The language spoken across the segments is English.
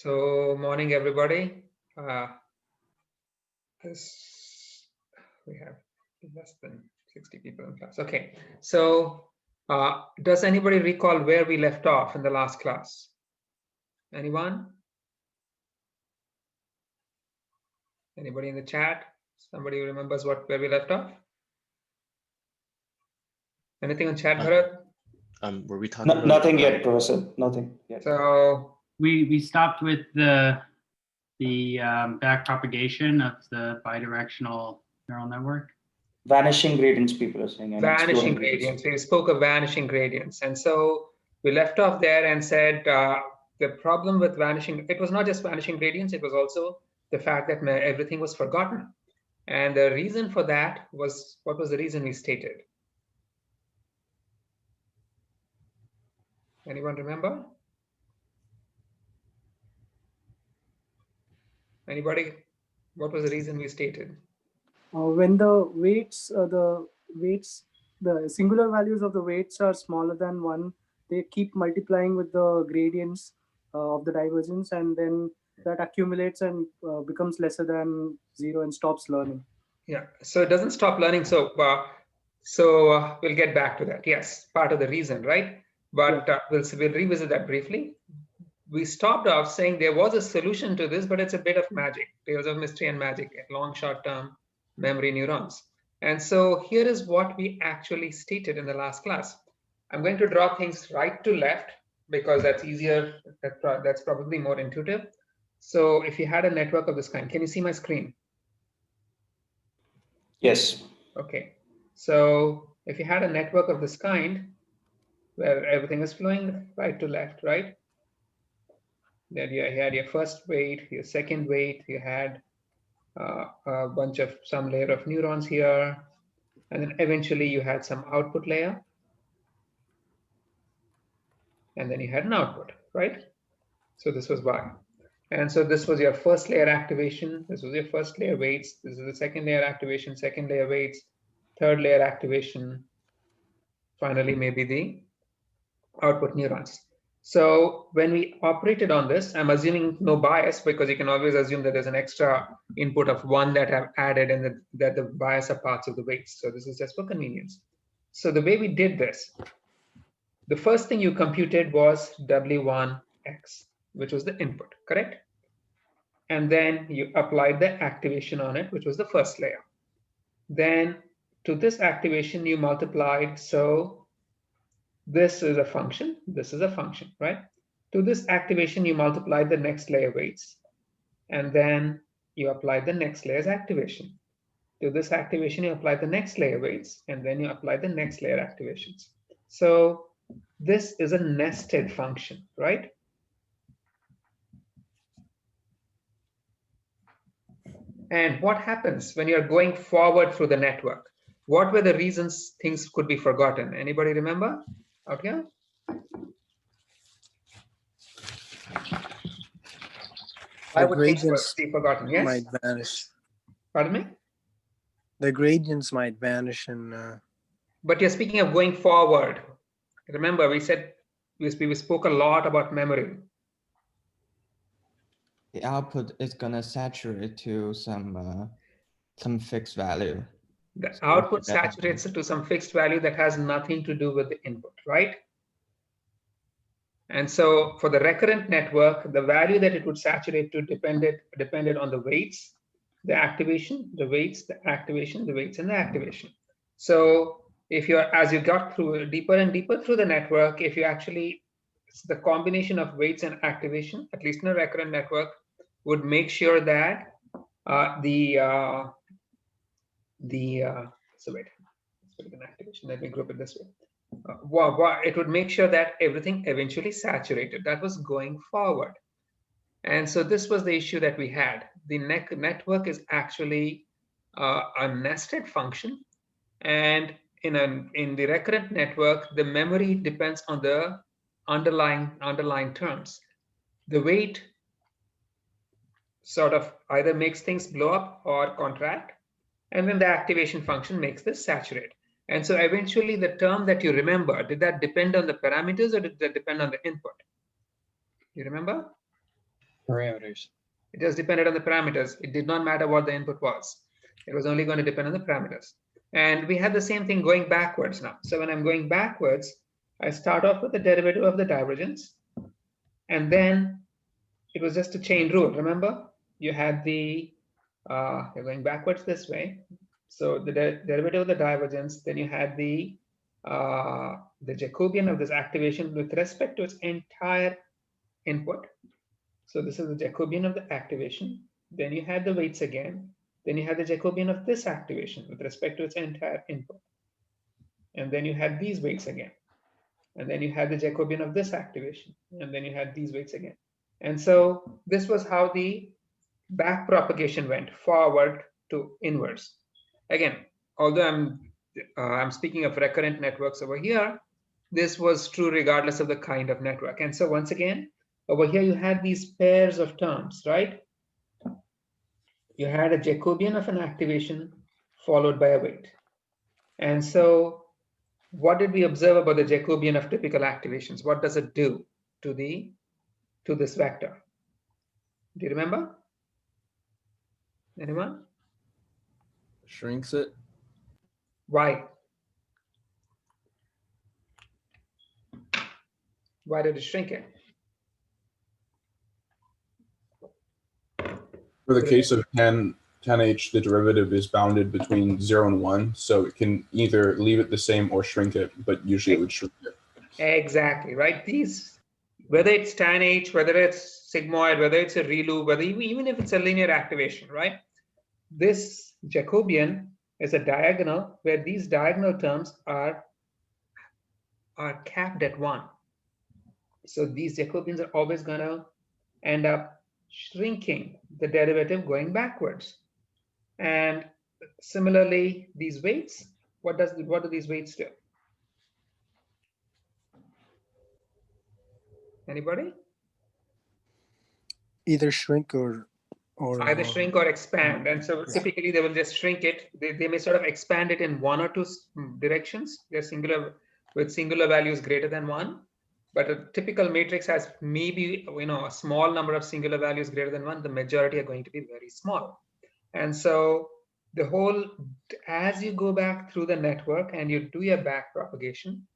So, morning, everybody. We have less than 60 people in class. Okay. So, does anybody recall where we left off in the last class? Anyone? Anybody in the chat? Somebody who remembers where we left off? Anything in chat, Bharat? Were we talking about nothing yet, Professor? Nothing yet. So we stopped with the backpropagation of the bidirectional neural network. Vanishing gradients, people are saying. Vanishing gradients. We spoke of vanishing gradients, and so we left off there and said the problem with vanishing. It was not just vanishing gradients. It was also the fact that everything was forgotten, and the reason for that was, what was the reason we stated? Anyone remember? Anybody? What was the reason we stated? When the weights, the singular values of the weights are smaller than 1, they keep multiplying with the gradients of the divergence, and then that accumulates and becomes lesser than 0 and stops learning. Yeah, so it doesn't stop learning. So we'll get back to that. Yes, part of the reason, right? But we'll revisit that briefly. We stopped off saying there was a solution to this, but it's a bit of magic. Tales of mystery and magic, long short-term memory neurons. And so here is what we actually stated in the last class. I'm going to draw things right to left because that's easier. That's probably more intuitive. So if you had a network of this kind, can you see my screen? Yes. Okay. So if you had a network of this kind, where everything is flowing right to left, right? Then you had your first weight, your second weight, you had a bunch of some layer of neurons here, and then eventually you had some output layer, and then you had an output, right? So this was Y. And so this was your first layer activation, this was your first layer weights, this is the second layer activation, second layer weights, third layer activation, finally maybe the output neurons. So when we operated on this, I'm assuming no bias, because you can always assume that there's an extra input of 1 that I've added and that the bias are parts of the weights. So this is just for convenience. So the way we did this, the first thing you computed was W1X, which was the input, correct? And then you applied the activation on it, which was the first layer. Then to this activation, you multiplied. So this is a function, this is a function, right? To this activation, you multiply the next layer weights, and then you apply the next layer's activation. To this activation, you apply the next layer weights, and then you apply the next layer activations. So this is a nested function, right? And what happens when you're going forward through the network? What were the reasons things could be forgotten? Anybody remember? Okay. Why would things be forgotten? Yes. Might vanish. Pardon me? The gradients might vanish and. But you're speaking of going forward. Remember, we said we spoke a lot about memory. The output is gonna saturate to some fixed value. The output saturates to some fixed value that has nothing to do with the input, right? And so for the recurrent network, the value that it would saturate to depended on the weights, the activation, the weights, the activation, the weights, and the activation. So if you're, as you got through deeper and deeper through the network, if you actually, the combination of weights and activation, at least in a recurrent network, would make sure that so wait, let's put an activation. Let me group it this way. It would make sure that everything eventually saturated. That was going forward. And so this was the issue that we had. The network is actually a nested function. And in the recurrent network, the memory depends on the underlying terms. The weight sort of either makes things blow up or contract. And then the activation function makes this saturate. And so eventually the term that you remember, did that depend on the parameters or did that depend on the input? You remember? Parameters. It just depended on the parameters. It did not matter what the input was. It was only going to depend on the parameters. And we have the same thing going backwards now. So when I'm going backwards, I start off with the derivative of the divergence. And then it was just a chain rule. Remember, you had the, you're going backwards this way. So the derivative of the divergence, then you had the Jacobian of this activation with respect to its entire input. So this is the Jacobian of the activation. Then you had the weights again. Then you had the Jacobian of this activation with respect to its entire input. And then you had these weights again. And then you had the Jacobian of this activation. And then you had these weights again. And so this was how the back propagation went, forward to inverse. Again, although I'm speaking of recurrent networks over here, this was true regardless of the kind of network. And so once again, over here you had these pairs of terms, right? You had a Jacobian of an activation followed by a weight. And so what did we observe about the Jacobian of typical activations? What does it do to this vector? Do you remember? Anyone? Shrinks it. Why? Why did it shrink it? For the case of 10H, the derivative is bounded between 0 and 1, so it can either leave it the same or shrink it, but usually it would shrink it. Exactly, right? These, whether it's tan H, whether it's sigmoid, whether it's a ReLU, whether even if it's a linear activation, right? This Jacobian is a diagonal where these diagonal terms are capped at 1. So these Jacobians are always going to end up shrinking the derivative going backwards. And similarly, these weights, what do these weights do? Anybody? Either shrink or Either shrink or expand. And so typically they will just shrink it. They may sort of expand it in one or two directions. They're singular with singular values greater than 1. But a typical matrix has maybe a small number of singular values greater than 1. The majority are going to be very small. And so the whole, as you go back through the network and you do your back propagation,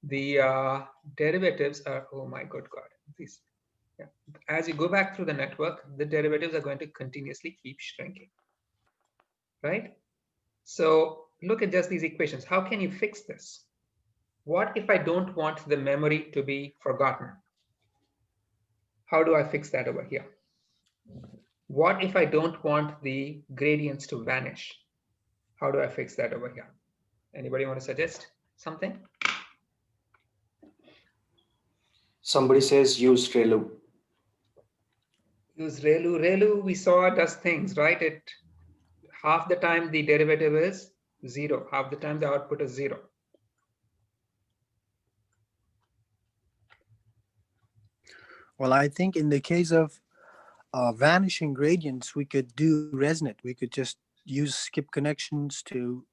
the derivatives are, oh my good God, these. Yeah. As you go back through the network, the derivatives are going to continuously keep shrinking, right? So look at just these equations. How can you fix this? What if I don't want the memory to be forgotten? How do I fix that over here? What if I don't want the gradients to vanish? How do I fix that over here? Anybody want to suggest something? Somebody says use ReLU. Use ReLU. ReLU, we saw, does things, right? It half the time the derivative is 0, half the time the output is 0. Well, I think in the case of vanishing gradients, we could do ResNet. We could just use skip connections to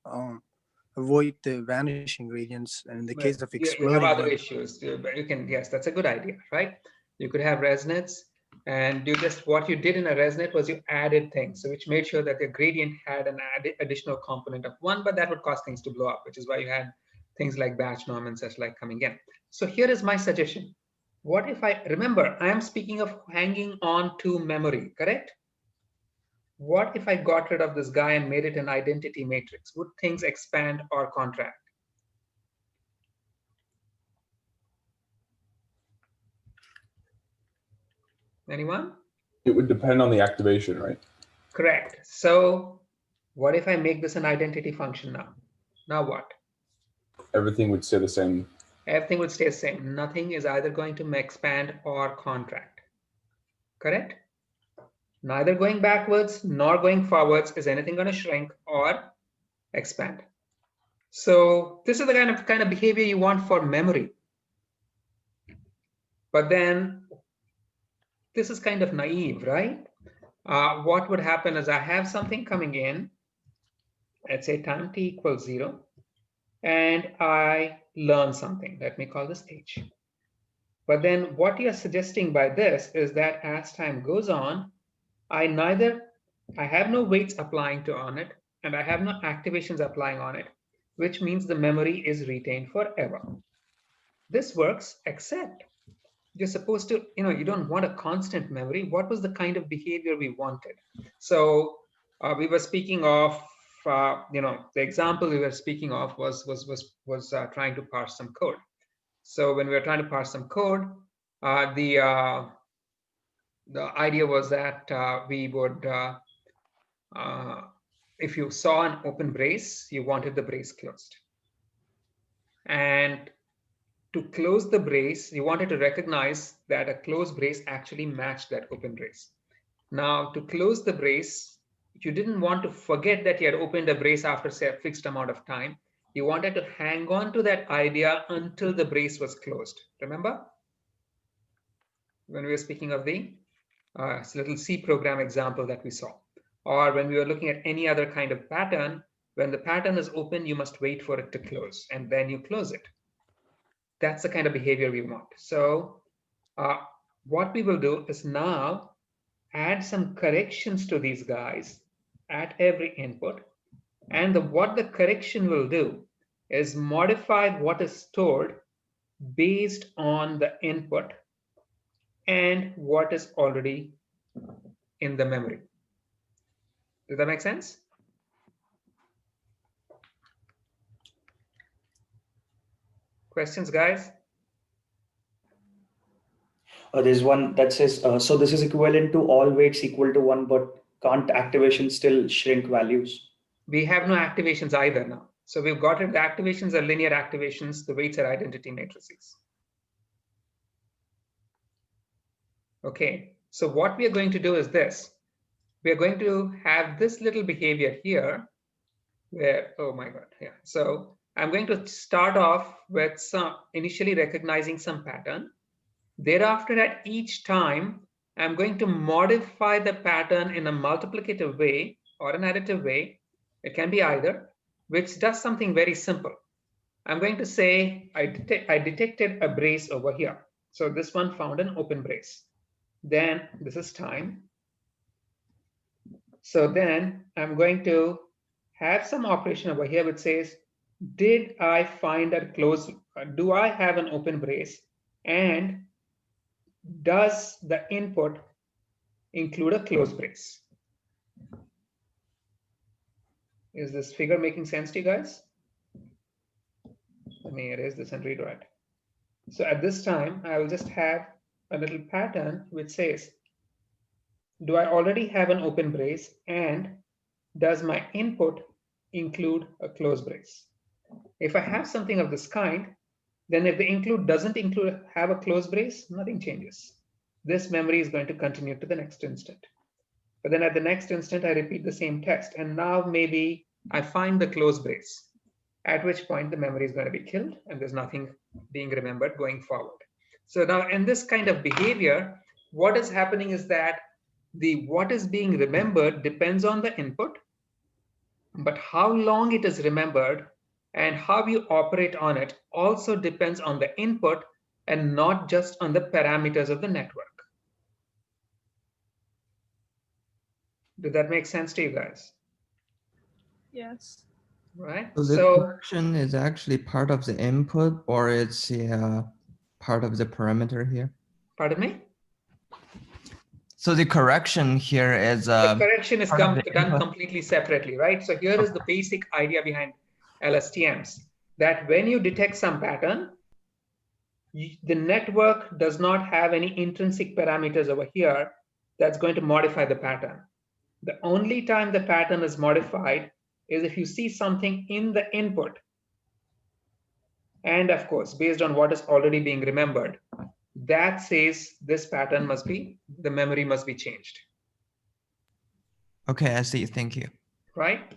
avoid the vanishing gradients. And in the case of exploding, you have other issues. You can, yes, that's a good idea, right? You could have ResNets, and you just, what you did in a ResNet was you added things, so which made sure that the gradient had an additional component of 1, but that would cause things to blow up, which is why you had things like batch norm and such like coming in. So here is my suggestion. What if I, remember, I am speaking of hanging on to memory, correct? What if I got rid of this guy and made it an identity matrix? Would things expand or contract? Anyone? It would depend on the activation, right? Correct. So what if I make this an identity function now? Now what? Everything would stay the same. Everything would stay the same. Nothing is either going to expand or contract. Correct? Neither going backwards nor going forwards is anything going to shrink or expand. So this is the kind of behavior you want for memory. But then this is kind of naive, right? What would happen is I have something coming in, let's say time t equals 0, and I learn something. Let me call this h. But then what you're suggesting by this is that as time goes on, I have no weights applying on it, and I have no activations applying on it, which means the memory is retained forever. This works, except you're supposed to, you don't want a constant memory. What was the kind of behavior we wanted? So we were speaking of, the example we were speaking of was trying to parse some code. So when we were trying to parse some code, the idea was that we would, if you saw an open brace, you wanted the brace closed. And to close the brace, you wanted to recognize that a closed brace actually matched that open brace. Now, to close the brace, you didn't want to forget that you had opened a brace after, say, a fixed amount of time. You wanted to hang on to that idea until the brace was closed. Remember? When we were speaking of the little C program example that we saw. Or when we were looking at any other kind of pattern, when the pattern is open, you must wait for it to close, and then you close it. That's the kind of behavior we want. So what we will do is now add some corrections to these guys at every input. And what the correction will do is modify what is stored based on the input and what is already in the memory. Does that make sense? Questions, guys? There's one that says, so this is equivalent to all weights equal to 1, but can't activation still shrink values? We have no activations either now. So we've got it. The activations are linear activations. The weights are identity matrices. Okay, so what we are going to do is this. We are going to have this little behavior here where, oh my God, yeah. So I'm going to start off with initially recognizing some pattern. Thereafter, at each time, I'm going to modify the pattern in a multiplicative way or an additive way. It can be either, which does something very simple. I'm going to say I detected a brace over here. So this one found an open brace. Then this is time. So then I'm going to have some operation over here which says, did I find a closed, do I have an open brace, and does the input include a closed brace? Is this figure making sense to you guys? Let me erase this and rewrite. So at this time, I will just have a little pattern which says, do I already have an open brace, and does my input include a closed brace? If I have something of this kind, then if the include doesn't have a closed brace, nothing changes. This memory is going to continue to the next instant. But then at the next instant, I repeat the same test. And now maybe I find the closed brace, at which point the memory is going to be killed and there's nothing being remembered going forward. So now in this kind of behavior, what is happening is that what is being remembered depends on the input, but how long it is remembered and how you operate on it also depends on the input and not just on the parameters of the network. Did that make sense to you guys? Yes. Right. So the So correction is actually part of the input, or it's part of the parameter here? pardon me? So the correction here is The correction is part of the done input. completely separately, right? So here is the basic idea behind LSTMs, that when you detect some pattern, the network does not have any intrinsic parameters over here that's going to modify the pattern. The only time the pattern is modified is if you see something in the input. And of course, based on what is already being remembered, that says this pattern must be, the memory must be changed. Okay, I see. Thank you. Right?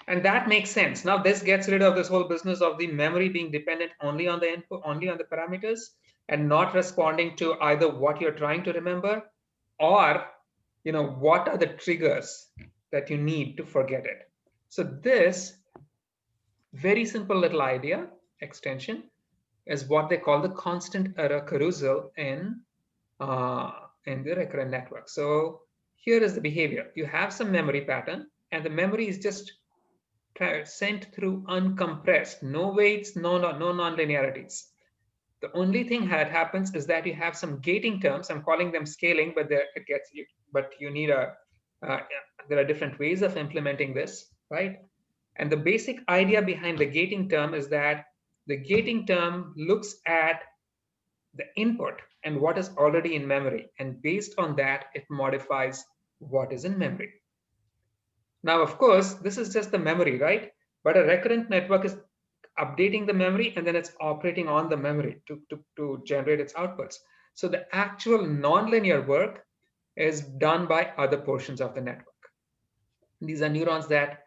And that makes sense. Now this gets rid of this whole business of the memory being dependent only on the input, only on the parameters, and not responding to either what you're trying to remember or, what are the triggers that you need to forget it. So this very simple little idea extension is what they call the constant error carousel in the recurrent network. So here is the behavior. You have some memory pattern, and the memory is just sent through uncompressed, no weights, no nonlinearities. The only thing that happens is that you have some gating terms. I'm calling them scaling, but you need there are different ways of implementing this, right? And the basic idea behind the gating term is that the gating term looks at the input and what is already in memory, and based on that, it modifies what is in memory. Now, of course, this is just the memory, right? But a recurrent network is updating the memory, and then it's operating on the memory to generate its outputs. So the actual nonlinear work is done by other portions of the network. These are neurons that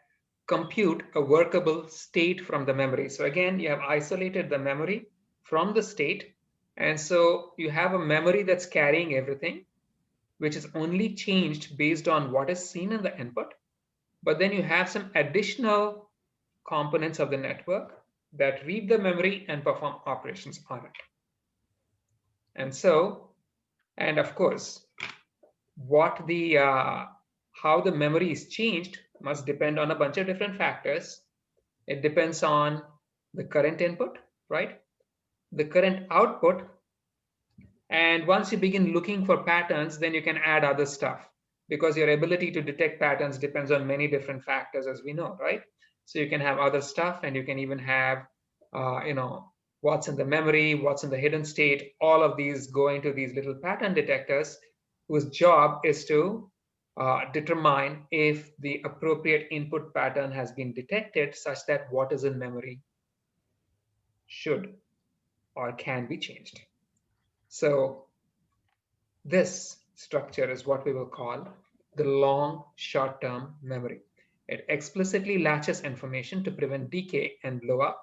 compute a workable state from the memory. So again, you have isolated the memory from the state. And so you have a memory that's carrying everything, which is only changed based on what is seen in the input. But then you have some additional components of the network that read the memory and perform operations on it. And of course, how the memory is changed must depend on a bunch of different factors. It depends on the current input, right? The current output. And once you begin looking for patterns, then you can add other stuff, because your ability to detect patterns depends on many different factors, as we know, right? So you can have other stuff, and you can even have, what's in the memory, what's in the hidden state. All of these go into these little pattern detectors, whose job is to determine if the appropriate input pattern has been detected, such that what is in memory should or can be changed. So this structure is what we will call the long short-term memory. It explicitly latches information to prevent decay and blow up.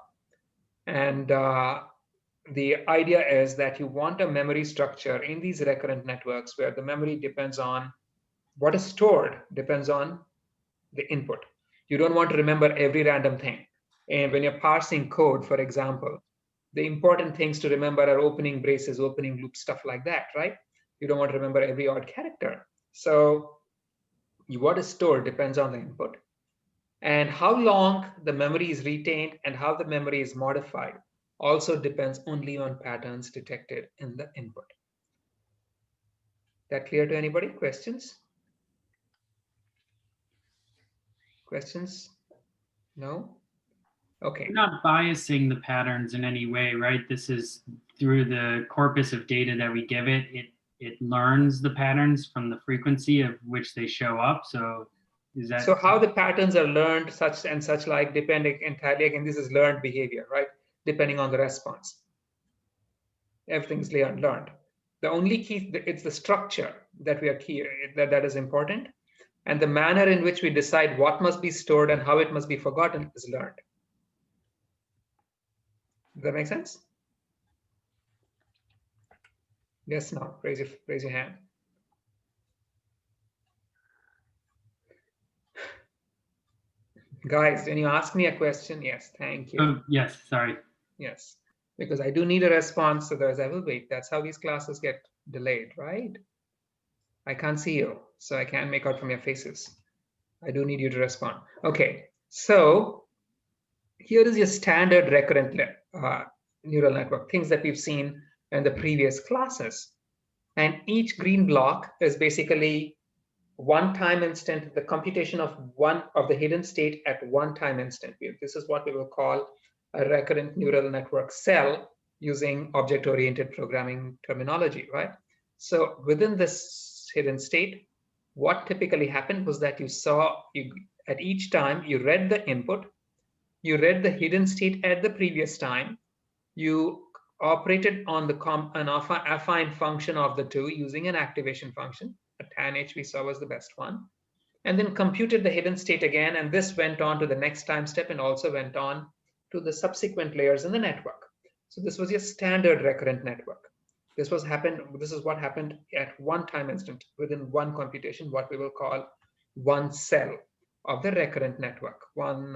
And the idea is that you want a memory structure in these recurrent networks where the memory depends on what is stored, depends on the input. You don't want to remember every random thing. And when you're parsing code, for example, the important things to remember are opening braces, opening loops, stuff like that, right? You don't want to remember every odd character. So what is stored depends on the input. And how long the memory is retained and how the memory is modified also depends only on patterns detected in the input. That clear to anybody? Questions? Questions? No? Okay. We're not biasing the patterns in any way, right? This is through the corpus of data that we give it. It learns the patterns from the frequency of which they show up. So is that— So how the patterns are learned, such and such, like, depending entirely, again, this is learned behavior, right? Depending on the response. Everything's learned. The only key, it's the structure that we are key, that is important. And the manner in which we decide what must be stored and how it must be forgotten is learned. Does that make sense? Yes, no, raise your hand. Guys, when you ask me a question, yes, thank you. Oh, yes, sorry. Yes, because I do need a response, otherwise I will wait. That's how these classes get delayed, right? I can't see you, so I can't make out from your faces. I do need you to respond. Okay, so here is your standard recurrent neural network, things that we've seen in the previous classes. And each green block is basically one time instant, the computation of one of the hidden state at one time instant. This is what we will call a recurrent neural network cell using object-oriented programming terminology, right? So within this hidden state, what typically happened was that at each time you read the input, you read the hidden state at the previous time, you operated on the an affine function of the two using an activation function. A tan H we saw was the best one, and then computed the hidden state again, and this went on to the next time step and also went on to the subsequent layers in the network. So this was your standard recurrent network. This is what happened at one time instant within one computation, what we will call one cell of the recurrent network, one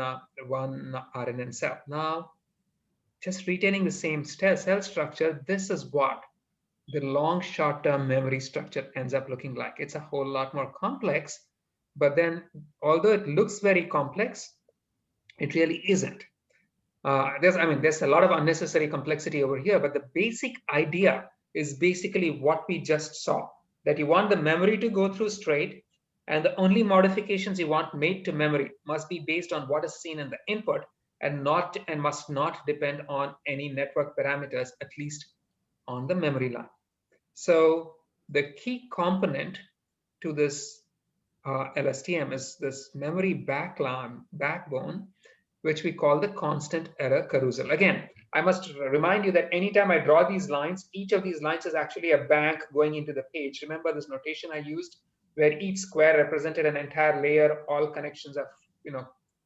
RNN cell. Now, just retaining the same cell structure, this is what the long short-term memory structure ends up looking like. It's a whole lot more complex, but then although it looks very complex, it really isn't. There's a lot of unnecessary complexity over here, but the basic idea is basically what we just saw, that you want the memory to go through straight, and the only modifications you want made to memory must be based on what is seen in the input and must not depend on any network parameters, at least on the memory line. So the key component to this LSTM is this memory backbone, which we call the constant error carousel. Again, I must remind you that anytime I draw these lines, each of these lines is actually a bank going into the page. Remember this notation I used, where each square represented an entire layer, all connections are,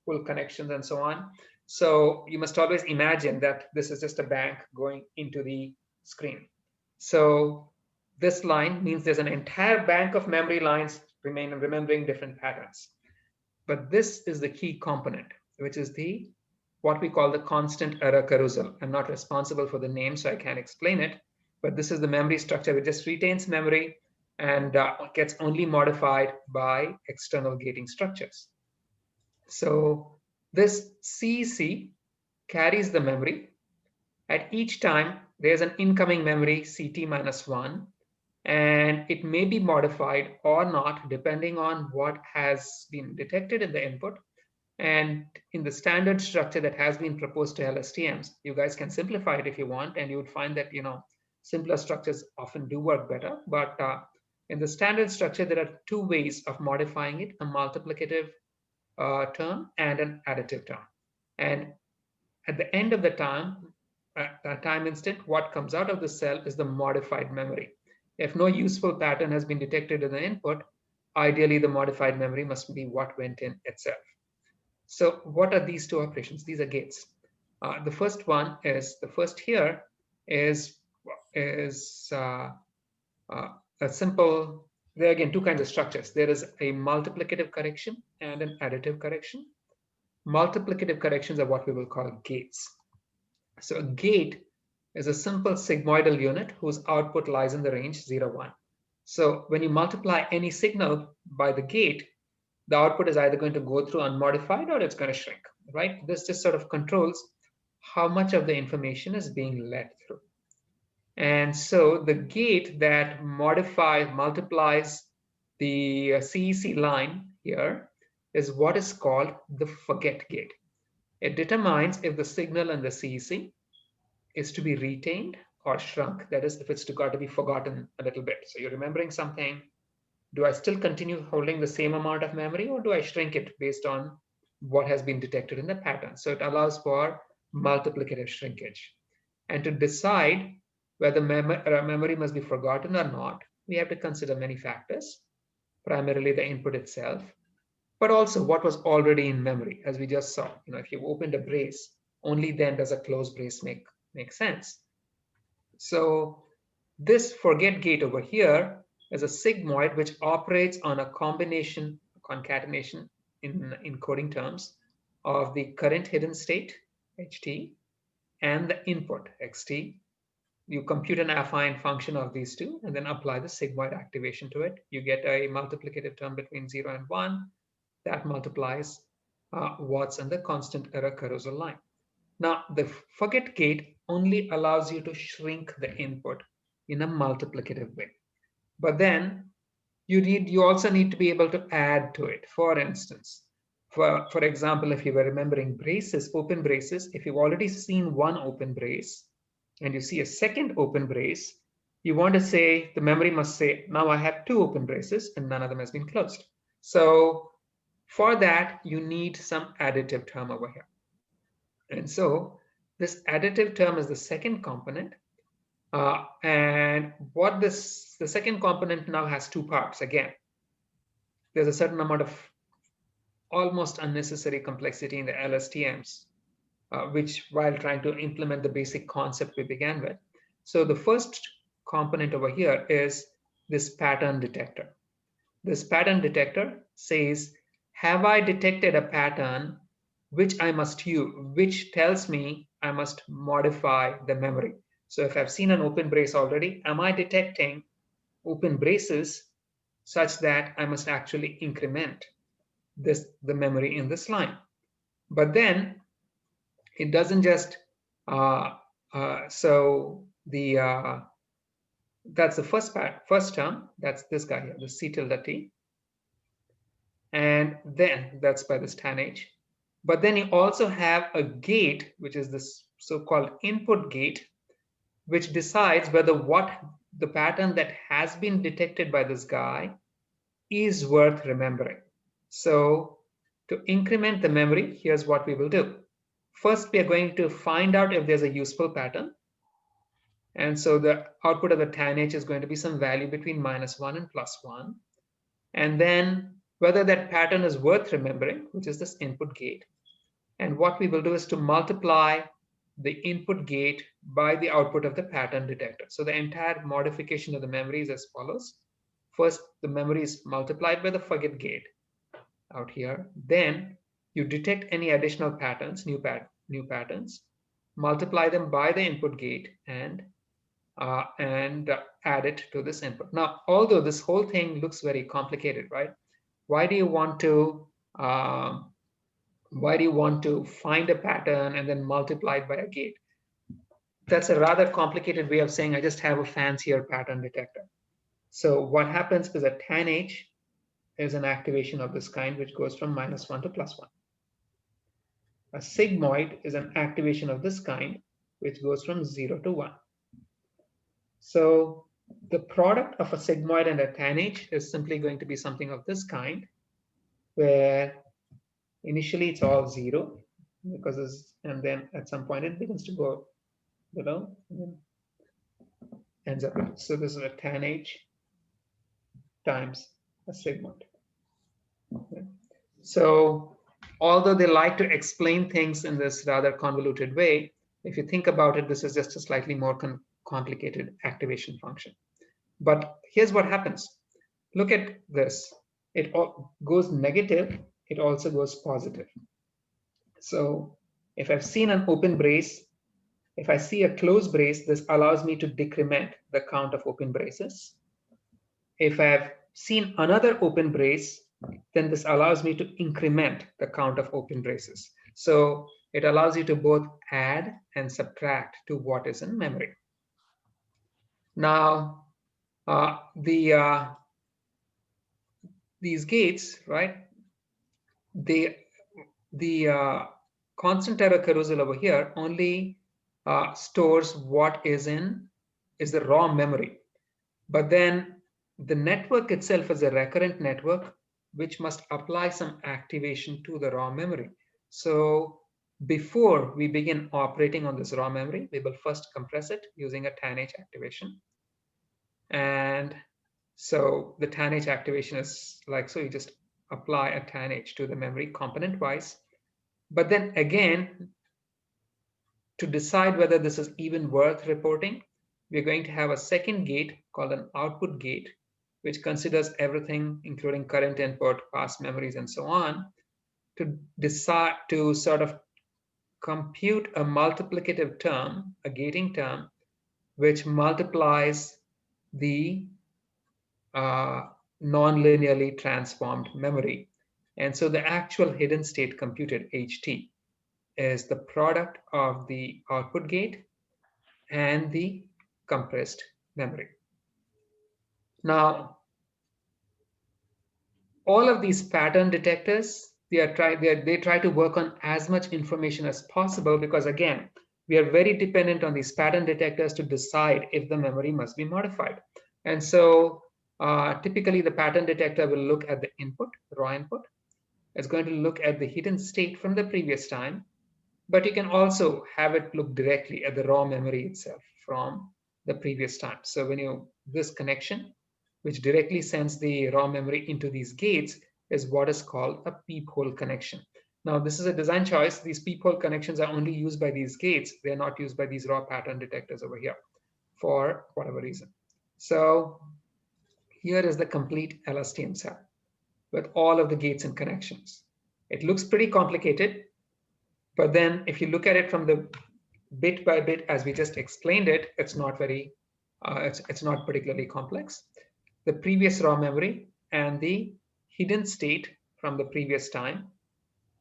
full connections and so on. So you must always imagine that this is just a bank going into the screen. So this line means there's an entire bank of memory lines remembering different patterns. But this is the key component, which is what we call the constant error carousel. I'm not responsible for the name, so I can't explain it, but this is the memory structure which just retains memory and gets only modified by external gating structures. So this CEC carries the memory. At each time, there's an incoming memory CT-1, and it may be modified or not depending on what has been detected in the input. And in the standard structure that has been proposed to LSTMs, you guys can simplify it if you want, and you would find that simpler structures often do work better. But in the standard structure, there are two ways of modifying it: a multiplicative term and an additive term. And at the end of the time, at that time instant, what comes out of the cell is the modified memory. If no useful pattern has been detected in the input, ideally the modified memory must be what went in itself. So what are these two operations? These are gates. The first here is a simple. There are again two kinds of structures. There is a multiplicative correction and an additive correction. Multiplicative corrections are what we will call gates. So a gate is a simple sigmoidal unit whose output lies in the range 0, 1. So when you multiply any signal by the gate, the output is either going to go through unmodified or it's going to shrink, right? This just sort of controls how much of the information is being led through. And so the gate that multiplies the CEC line here is what is called the forget gate. It determines if the signal in the CEC is to be retained or shrunk. That is, if it's got to be forgotten a little bit. So you're remembering something. Do I still continue holding the same amount of memory, or do I shrink it based on what has been detected in the pattern? So it allows for multiplicative shrinkage. And to decide whether memory must be forgotten or not, we have to consider many factors, primarily the input itself, but also what was already in memory. As we just saw, if you opened a brace, only then does a closed brace make sense. So this forget gate over here is a sigmoid which operates on a concatenation in encoding terms of the current hidden state, HT, and the input, XT. You compute an affine function of these two and then apply the sigmoid activation to it. You get a multiplicative term between 0 and 1 that multiplies what's in the constant error carousel line. Now, the forget gate only allows you to shrink the input in a multiplicative way. But then you also need to be able to add to it. For instance, for example, if you were remembering braces, open braces, if you've already seen one open brace and you see a second open brace, you want to say, the memory must say, now I have two open braces and none of them has been closed. So for that, you need some additive term over here. And so this additive term is the second component. And the second component now has two parts. Again, there's a certain amount of almost unnecessary complexity in the LSTMs, which while trying to implement the basic concept we began with. So the first component over here is this pattern detector. This pattern detector says, have I detected a pattern which I must use, which tells me I must modify the memory. So if I've seen an open brace already, am I detecting open braces such that I must actually increment the memory in this line? But then it doesn't just that's the first term, that's this guy here, the C tilde T, and then that's by this tan H. But then you also have a gate, which is this so-called input gate, which decides whether what the pattern that has been detected by this guy is worth remembering. So to increment the memory, here's what we will do. First, we are going to find out if there's a useful pattern. And so the output of the tan H is going to be some value between -1 and +1. And then whether that pattern is worth remembering, which is this input gate. And what we will do is to multiply the input gate by the output of the pattern detector. So the entire modification of the memory is as follows. First, the memory is multiplied by the forget gate out here. Then you detect any additional patterns, new patterns, multiply them by the input gate, and add it to this input. Now, although this whole thing looks very complicated, right? Why do you want to find a pattern and then multiply it by a gate? That's a rather complicated way of saying I just have a fancier pattern detector. So what happens is a tan H is an activation of this kind, which goes from -1 to +1. A sigmoid is an activation of this kind, which goes from 0 to 1. So the product of a sigmoid and a tan H is simply going to be something of this kind, where initially it's all 0, because this, and then at some point it begins to go below and then ends up. So this is a tan H times a sigmoid. Okay. So although they like to explain things in this rather convoluted way, if you think about it, this is just a slightly more complicated activation function. But here's what happens. Look at this. It goes negative. It also goes positive. So if I've seen an open brace, if I see a closed brace, this allows me to decrement the count of open braces. If I've seen another open brace, then this allows me to increment the count of open braces. So it allows you to both add and subtract to what is in memory. Now, these gates, right? The constant error carousel over here only stores what is the raw memory. But then the network itself is a recurrent network, which must apply some activation to the raw memory. So before we begin operating on this raw memory, we will first compress it using a tan H activation. And so the tan H activation is like, so you just apply a tan H to the memory component wise. But then again, to decide whether this is even worth reporting, we're going to have a second gate called an output gate, which considers everything, including current input, past memories, and so on, to decide to sort of compute a multiplicative term, a gating term, which multiplies the non-linearly transformed memory. And so the actual hidden state computed, HT, is the product of the output gate and the compressed memory. Now, all of these pattern detectors, they try to work on as much information as possible, because again, we are very dependent on these pattern detectors to decide if the memory must be modified. And so typically the pattern detector will look at the input, the raw input. It's going to look at the hidden state from the previous time, but you can also have it look directly at the raw memory itself from the previous time. So when this connection, which directly sends the raw memory into these gates, is what is called a peephole connection. Now, this is a design choice. These peephole connections are only used by these gates. They're not used by these raw pattern detectors over here for whatever reason. So here is the complete LSTM cell with all of the gates and connections. It looks pretty complicated, But then if you look at it from the bit by bit, as we just explained it, it's not very, it's not particularly complex. The previous raw memory and the hidden state from the previous time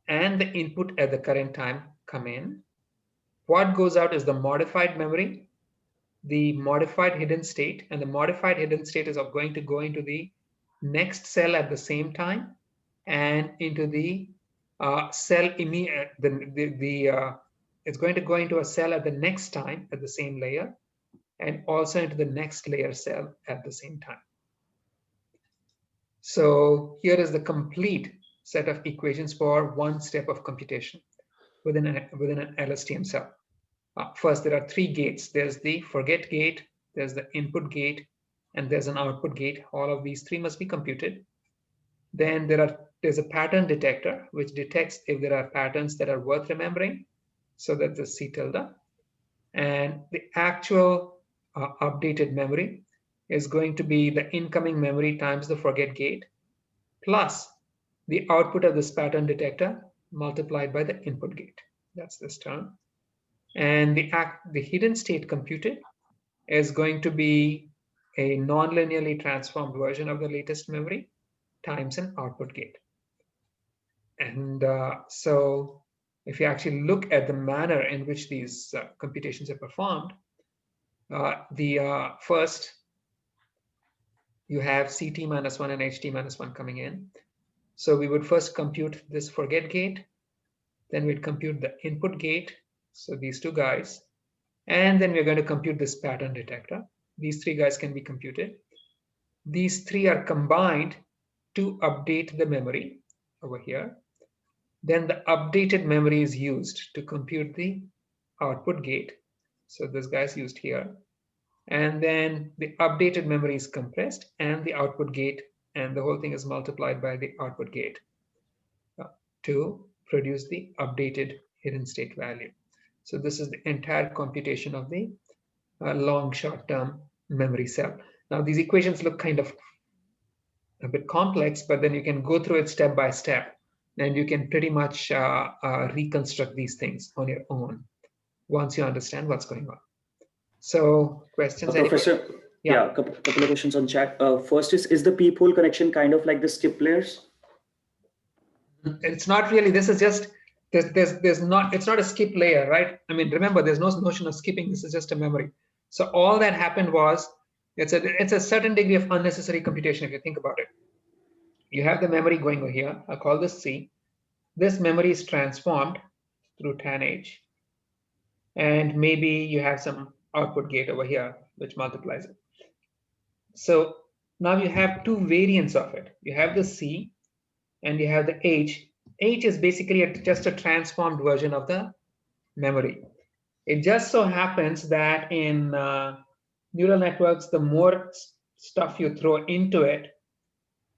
and the input at the current time come in. What goes out is the modified memory, the modified hidden state, and the modified hidden state is going to go into the next cell at the same time and into the cell immediate. It's going to go into a cell at the next time at the same layer, and also into the next layer cell at the same time. So here is the complete set of equations for one step of computation within an LSTM cell. First, there are three gates. There's the forget gate, there's the input gate, and there's an output gate. All of these three must be computed. Then there's a pattern detector, which detects if there are patterns that are worth remembering. So that's the C tilde. And the actual updated memory is going to be the incoming memory times the forget gate, plus the output of this pattern detector multiplied by the input gate. That's this term. And the hidden state computed is going to be a non-linearly transformed version of the latest memory times an output gate. And so if you actually look at the manner in which these computations are performed, first you have CT minus 1 and HT minus 1 coming in. So we would first compute this forget gate, then we'd compute the input gate, so these two guys, and then we're going to compute this pattern detector. These three guys can be computed. These three are combined to update the memory over here. Then the updated memory is used to compute the output gate. So this guy's used here. And then the updated memory is compressed and the output gate, and the whole thing is multiplied by the output gate to produce the updated hidden state value. So this is the entire computation of the long short-term memory cell. Now these equations look kind of a bit complex, but then you can go through it step by step, and you can pretty much reconstruct these things on your own once you understand what's going on. So questions? Professor, yeah, couple of questions on chat. First is the peephole connection kind of like the skip layers? It's not really. This is just there's not. It's not a skip layer, right? I mean, remember, there's no notion of skipping. This is just a memory. So all that happened was it's a certain degree of unnecessary computation if you think about it. You have the memory going over here. I'll call this C. This memory is transformed through tan H, and maybe you have some output gate over here which multiplies it. So now you have two variants of it. You have the C and you have the H. H is basically just a transformed version of the memory. It just so happens that in neural networks, the more stuff you throw into it,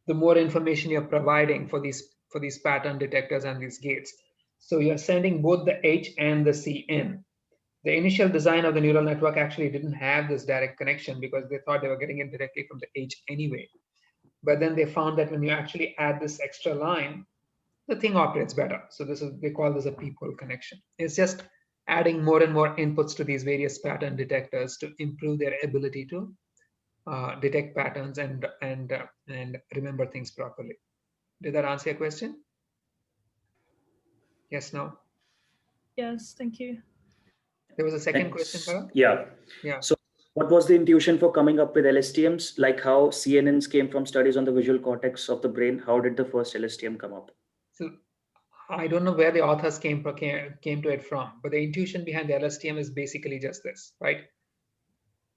the more information you're providing for these pattern detectors and these gates. So you're sending both the H and the C in. The initial design of the neural network actually didn't have this direct connection because they thought they were getting it directly from the H anyway. But then they found that when you actually add this extra line, the thing operates better. So they call this a peephole connection. It's just adding more and more inputs to these various pattern detectors to improve their ability to detect patterns and remember things properly. Did that answer your question? Yes, no? Yes, thank you. There was a second question, Bharat? Yeah. So what was the intuition for coming up with LSTMs? Like how CNNs came from studies on the visual cortex of the brain. How did the first LSTM come up? So I don't know where the authors came to it from, but the intuition behind the LSTM is basically just this, right?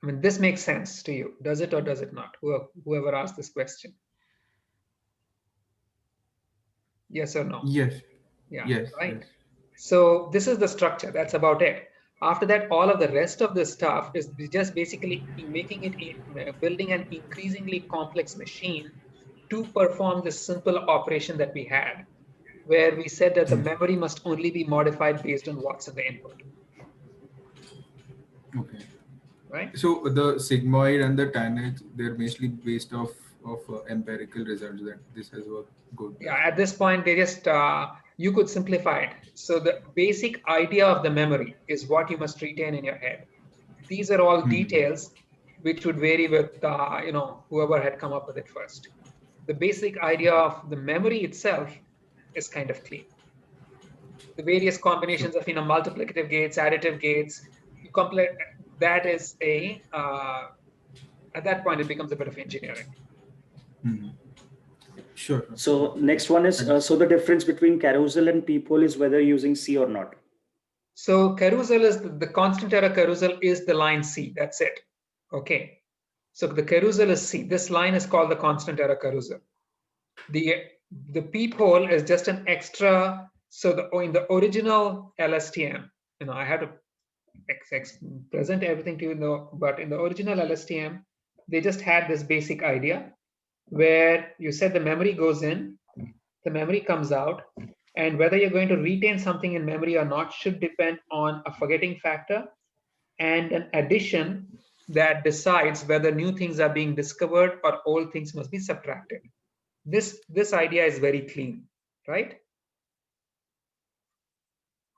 I mean, this makes sense to you. Does it or does it not? Whoever asked this question. Yes or no? Yes. Yeah, yes, right. Yes. So this is the structure. That's about it. After that, all of the rest of the stuff is just basically building an increasingly complex machine to perform this simple operation that we had, where we said that the memory must only be modified based on what's in the input. Okay. Right. So the sigmoid and the tan H, they're basically based off of empirical results that this has worked good? Yeah, at this point, they just, you could simplify it. So the basic idea of the memory is what you must retain in your head. These are all details which would vary with, whoever had come up with it first. The basic idea of the memory itself is kind of clean. The various combinations of, multiplicative gates, additive gates, you complete, that is at that point, it becomes a bit of engineering. Sure. So next one is, so the difference between carousel and peephole is whether using C or not. So carousel is the constant error carousel is the line C. That's it. Okay. So the carousel is C. This line is called the constant error carousel. The peephole is just an extra. So in the original LSTM, I had to present everything to you, but in the original LSTM, they just had this basic idea where you said the memory goes in, the memory comes out, and whether you're going to retain something in memory or not should depend on a forgetting factor and an addition that decides whether new things are being discovered or old things must be subtracted. This idea is very clean, right?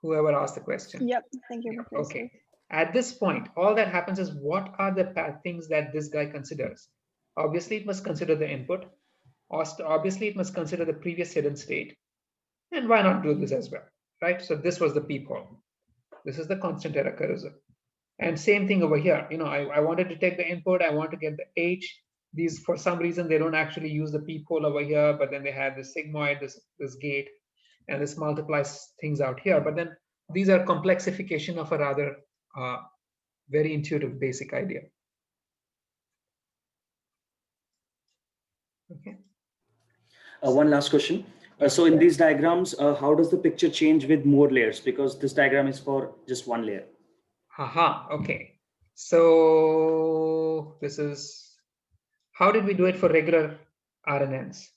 Whoever asked the question. Yep, thank you, Professor. Okay. At this point, all that happens is what are the things that this guy considers? Obviously, it must consider the input. Obviously, it must consider the previous hidden state. And why not do this as well, right? So this was the peephole. This is the constant error carousel. And same thing over here. I wanted to take the input. I want to get the H. These, for some reason, they don't actually use the peephole over here, but then they have this sigmoid, this gate, and this multiplies things out here. But then these are complexification of a rather very intuitive basic idea. Okay. One last question. So in these diagrams, how does the picture change with more layers? Because this diagram is for just one layer. Okay. So this is, how did we do it for regular RNNs?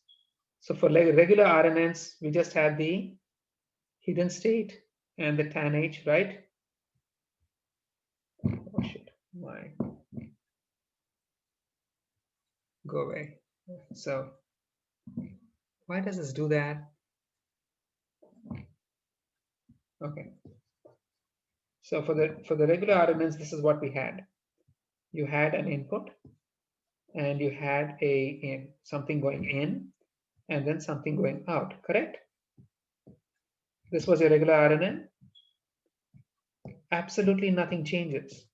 So for regular RNNs, we just had the hidden state and the tan H, right? Oh shit, why? Go away. So why does this do that? Okay. So for the regular RNNs, this is what we had. You had an input, and you had something going in, and then something going out. Correct? This was your regular RNN. Absolutely nothing changes.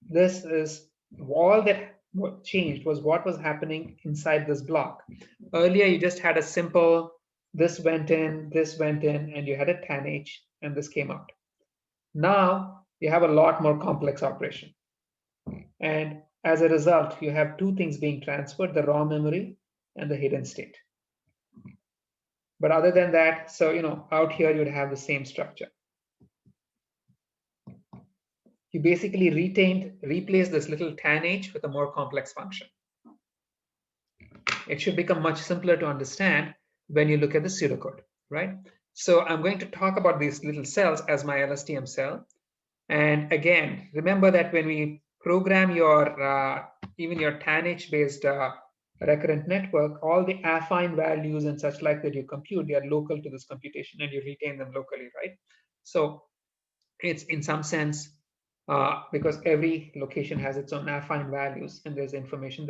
This is all that what changed was what was happening inside this block. Earlier, you just had a simple, this went in, and you had a tan H, and this came out. Now, you have a lot more complex operation. And as a result, you have two things being transferred, the raw memory and the hidden state. But other than that, so, out here, you'd have the same structure. You basically replace this little tan H with a more complex function. It should become much simpler to understand when you look at the pseudocode, right? So I'm going to talk about these little cells as my LSTM cell. And again, remember that when we program your, even your tan H based recurrent network, all the affine values and such like that you compute, they are local to this computation and you retain them locally, right? So it's in some sense, because every location has its own affine values, and there's information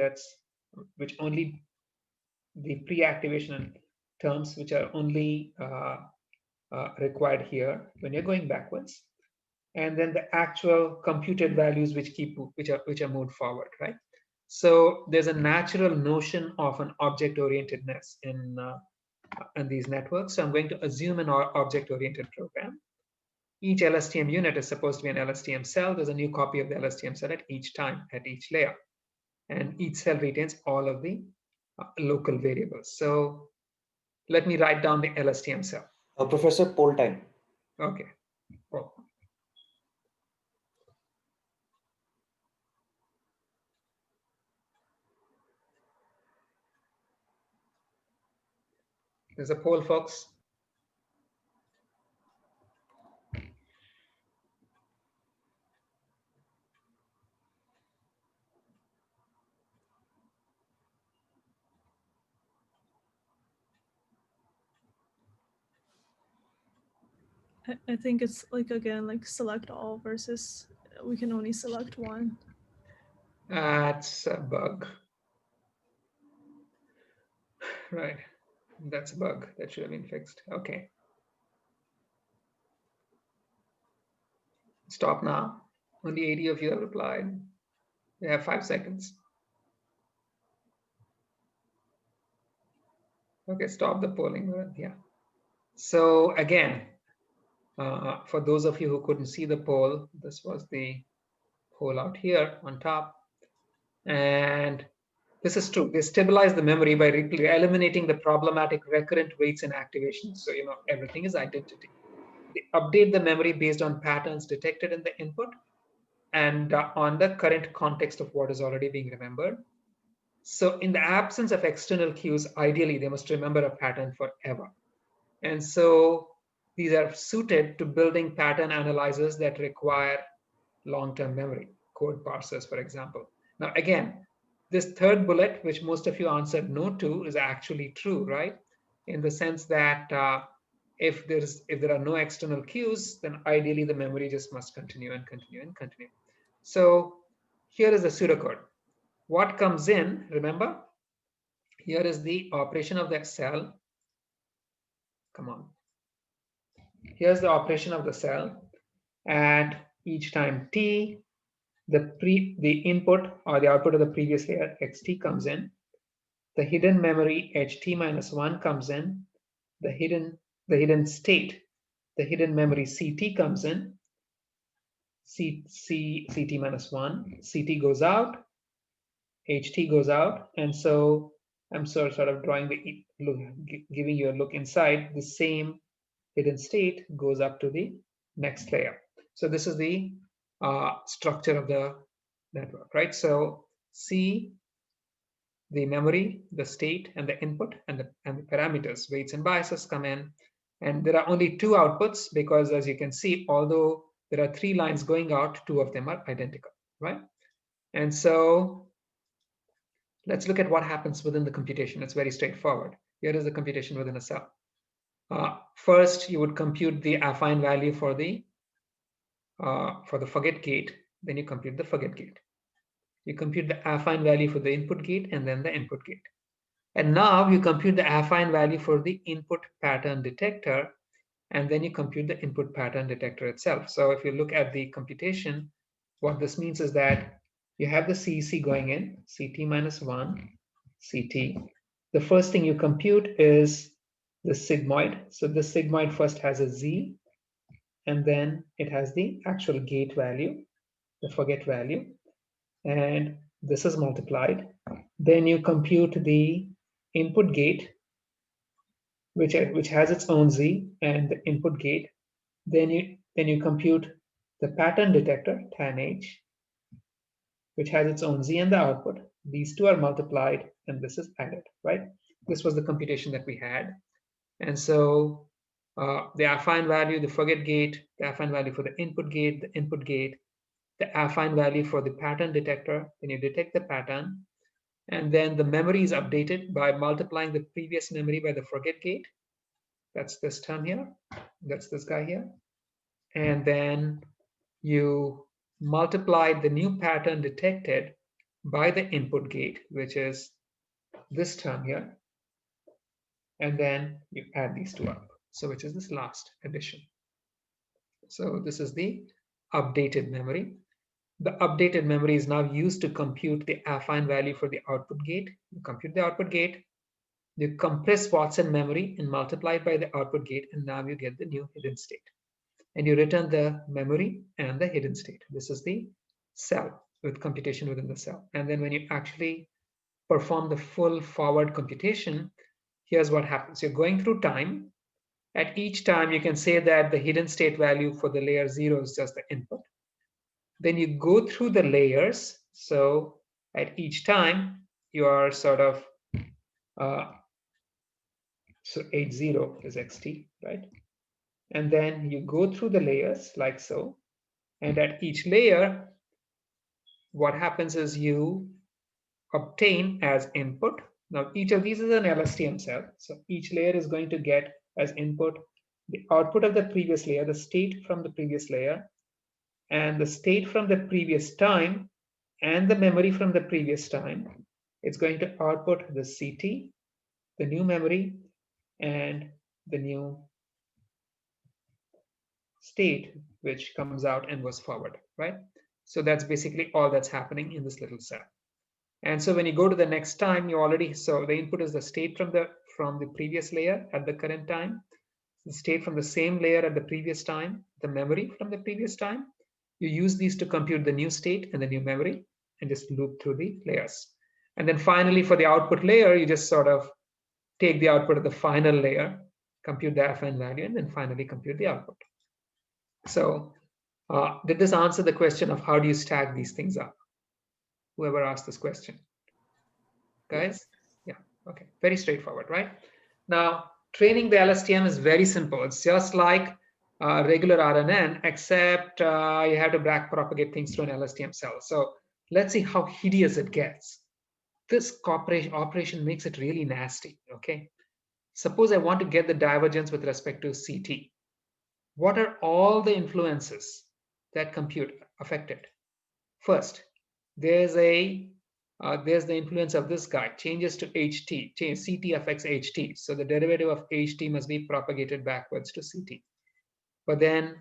which only the pre-activation terms which are only required here when you're going backwards, and then the actual computed values which are moved forward, right? So there's a natural notion of an object-orientedness in these networks. So I'm going to assume an object-oriented program. Each LSTM unit is supposed to be an LSTM cell. There's a new copy of the LSTM cell at each time, at each layer. And each cell retains all of the local variables. So let me write down the LSTM cell. Professor, poll time. Okay. Cool. There's a poll, folks. I think it's like, again, like select all versus we can only select one. That's a bug. Right. That's a bug that should have been fixed. Okay. Stop now. Only 80 of you have replied. You have 5 seconds. Okay, stop the polling. Yeah. So again, for those of you who couldn't see the poll, this was the poll out here on top. And this is true. They stabilize the memory by eliminating the problematic recurrent weights and activations. So, everything is identity. They update the memory based on patterns detected in the input and on the current context of what is already being remembered. So in the absence of external cues, ideally, they must remember a pattern forever. And so these are suited to building pattern analyzers that require long-term memory, code parsers, for example. Now, again, this third bullet, which most of you answered no to, is actually true, right? In the sense that if there are no external cues, then ideally the memory just must continue and continue and continue. So here is the pseudocode. What comes in, remember, here is the operation of that cell. Come on. Here's the operation of the cell. And each time t, the input or the output of the previous layer xt comes in. The hidden memory ht minus 1 comes in. The hidden state, the hidden memory ct comes in. ct minus 1, ct goes out, ht goes out, and so I'm sort of drawing the look, giving you a look inside. The same hidden state goes up to the next layer. So this is the structure of the network, right? So C, the memory, the state, and the input, and the parameters, weights and biases come in. And there are only 2 outputs because, as you can see, although there are 3 lines going out, 2 of them are identical, right? And so let's look at what happens within the computation. It's very straightforward. Here is the computation within a cell. First, you would compute the affine value for the forget gate. Then you compute the forget gate. You compute the affine value for the input gate and then the input gate. And now you compute the affine value for the input pattern detector, and then you compute the input pattern detector itself. So if you look at the computation, what this means is that you have the CEC going in, CT minus 1, CT. The first thing you compute is the sigmoid. So the sigmoid first has a Z, and then it has the actual gate value, the forget value, and this is multiplied. Then you compute the input gate, which has its own Z, and the input gate. Then you compute the pattern detector, tan H, which has its own Z and the output. These 2 are multiplied, and this is added, right? This was the computation that we had. And so the affine value, the forget gate, the affine value for the input gate, the affine value for the pattern detector, then you detect the pattern, and then the memory is updated by multiplying the previous memory by the forget gate. That's this term here. That's this guy here. And then you multiply the new pattern detected by the input gate, which is this term here. And then you add these 2 up. So which is this last addition. So this is the updated memory. The updated memory is now used to compute the affine value for the output gate. You compute the output gate, you compress Watson memory and multiply it by the output gate, and now you get the new hidden state. And you return the memory and the hidden state. This is the cell with computation within the cell. And then when you actually perform the full forward computation, here's what happens. You're going through time. At each time, you can say that the hidden state value for the layer 0 is just the input. Then you go through the layers. So at each time, you are sort of, so H0 is xt, right? And then you go through the layers like so. And at each layer, what happens is you obtain as input. Now, each of these is an LSTM cell. So each layer is going to get as input the output of the previous layer, the state from the previous layer, and the state from the previous time, and the memory from the previous time. It's going to output the CT, the new memory, and the new state, which comes out and goes forward, right? So that's basically all that's happening in this little cell. And so when you go to the next time, you already, so the input is the state from the previous layer at the current time, the state from the same layer at the previous time, the memory from the previous time. You use these to compute the new state and the new memory and just loop through the layers. And then finally, for the output layer, you just sort of take the output of the final layer, compute the affine value, and then finally compute the output. So did this answer the question of how do you stack these things up? Whoever asked this question. Guys? Yeah, okay, very straightforward, right? Now, training the LSTM is very simple. It's just like regular RNN, except you have to back propagate things through an LSTM cell. So let's see how hideous it gets. This operation makes it really nasty, okay? Suppose I want to get the divergence with respect to CT. What are all the influences that compute affected? First, there's the influence of this guy, changes to HT, CT affects HT. So the derivative of HT must be propagated backwards to CT. But then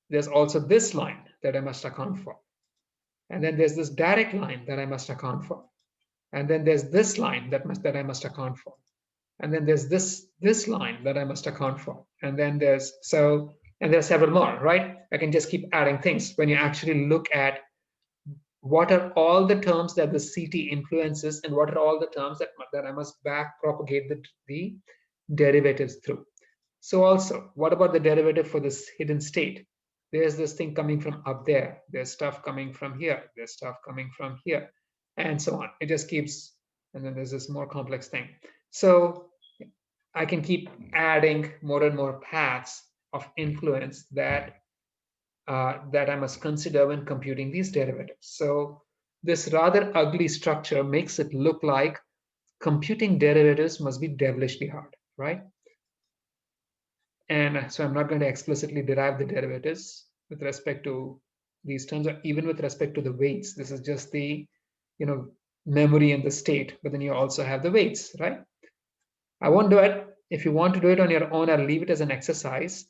there's also this line that I must account for. And then there's this direct line that I must account for. And then there's this line that I must account for. And then there's this line that I must account for. And then there's and there are several more, right? I can just keep adding things. When you actually look at what are all the terms that the CT influences and what are all the terms that I must back propagate the derivatives through. So also, what about the derivative for this hidden state? There's this thing coming from up there. There's stuff coming from here. There's stuff coming from here, and so on. It just keeps, and then there's this more complex thing. So I can keep adding more and more paths of influence that I must consider when computing these derivatives. So this rather ugly structure makes it look like computing derivatives must be devilishly hard, right? And so I'm not going to explicitly derive the derivatives with respect to these terms, or even with respect to the weights. This is just the, memory and the state, but then you also have the weights, right? I won't do it. If you want to do it on your own, I'll leave it as an exercise.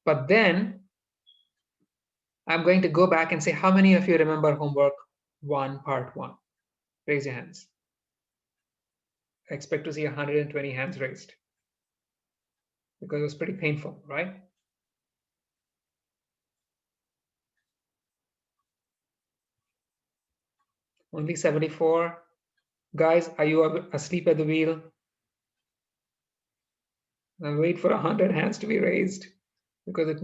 But then I'm going to go back and say, how many of you remember homework 1, part 1? Raise your hands. I expect to see 120 hands raised because it was pretty painful, right? Only 74. Guys, are you asleep at the wheel? I'll wait for 100 hands to be raised because it.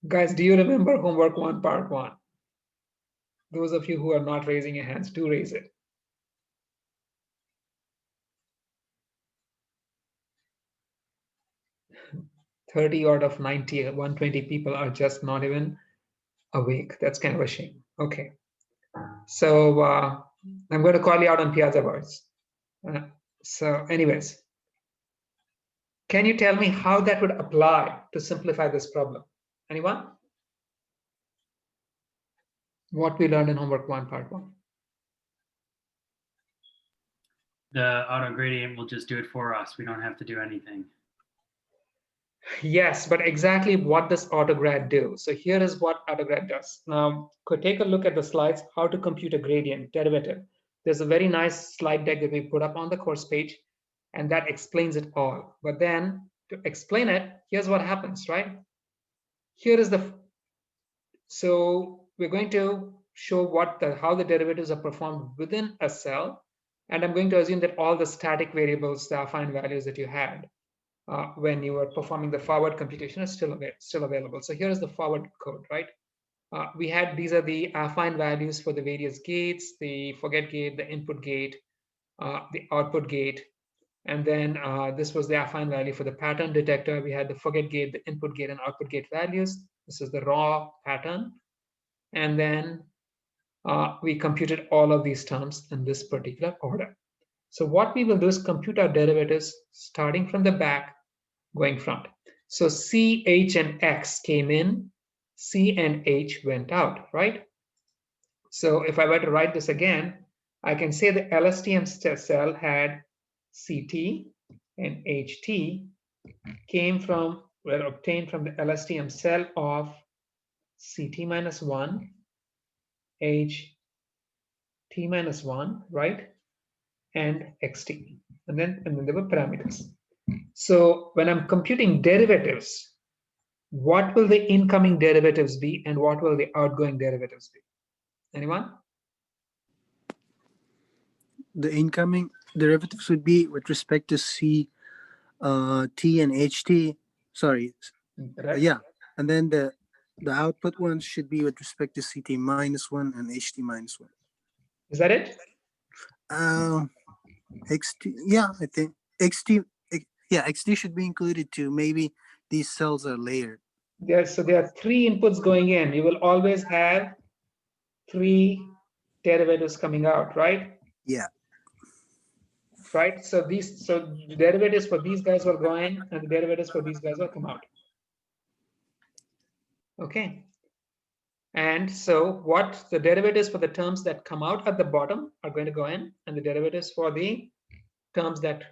Guys, do you remember homework 1, part 1? Those of you who are not raising your hands, do raise it. "30 out of 90, 120 people are just not even awake." That's kind of a shame. Okay. So I'm going to call you out on Piazza words. So anyways, can you tell me how that would apply to simplify this problem? Anyone? What we learned in homework 1, part 1. The auto gradient will just do it for us. We don't have to do anything. Yes, but exactly what does autograd do? So here is what autograd does. Now, could take a look at the slides, how to compute a gradient derivative. There's a very nice slide deck that we put up on the course page, and that explains it all. But then to explain it, here's what happens, right? Here is so we're going to show how the derivatives are performed within a cell. And I'm going to assume that all the static variables, the affine values that you had when you were performing the forward computation are still available. So here is the forward code, right? These are the affine values for the various gates, the forget gate, the input gate, the output gate. And then this was the affine value for the pattern detector. We had the forget gate, the input gate, and output gate values. This is the raw pattern. And then we computed all of these terms in this particular order. So what we will do is compute our derivatives starting from the back, going front. So C, H, and X came in, C and H went out, right? So if I were to write this again, I can say the LSTM cell had CT and HT were obtained from the LSTM cell of CT minus 1, HT minus 1, right? And XT. And then there were parameters. So when I'm computing derivatives, what will the incoming derivatives be and what will the outgoing derivatives be? Anyone? The incoming derivatives would be with respect to C, T, and HT. Sorry, Right? yeah, and then the output ones should be with respect to CT minus 1 and HT minus 1. Is that it? XT, yeah, I think XT, yeah, XT should be included too. Maybe these cells are layered. So there are 3 inputs going in. You will always have 3 derivatives coming out, right? Yeah. Right. So the derivatives for these guys will go in, and the derivatives for these guys will come out. Okay. And so what the derivatives for the terms that come out at the bottom are going to go in, and the derivatives for the terms that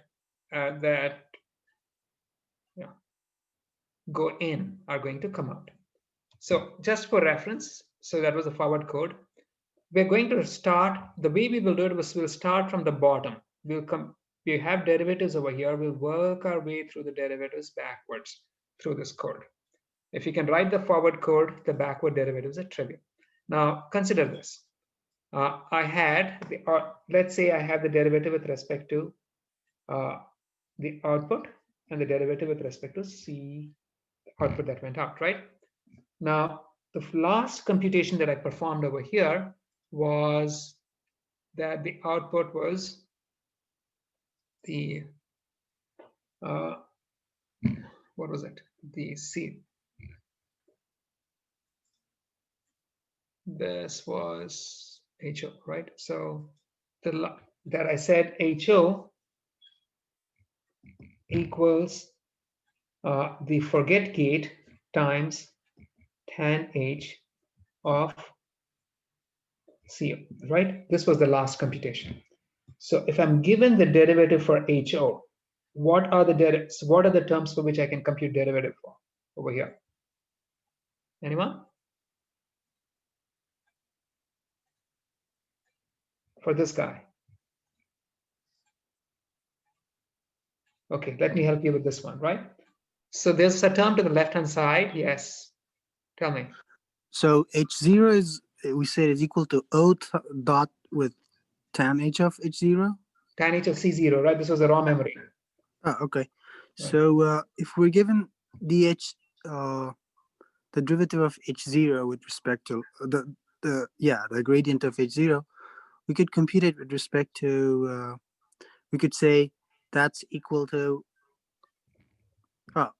go in are going to come out. So just for reference, so that was the forward code. We're going to start, the way we will do it was we'll start from the bottom. We have derivatives over here. We'll work our way through the derivatives backwards through this code. If you can write the forward code, the backward derivatives are trivial. Now consider this. Let's say I have the derivative with respect to the output and the derivative with respect to C output that went out, right? Now, the last computation that I performed over here was that the output was the, what was it? The C. This was HO, right? So that I said HO equals the forget gate times tan H of CO, right? This was the last computation. So if I'm given the derivative for HO, what are the terms for which I can compute derivative for over here? Anyone? For this guy. Okay, let me help you with this one, right? So there's a term to the left-hand side. Yes. Tell me. So H0 is, we said, is equal to O dot with tan H of H0? Tan H of C0, right? This was the raw memory. Oh, okay. So if we're given the derivative of H0 with respect to the gradient of H0, we could compute it with respect to, we could say that's equal to,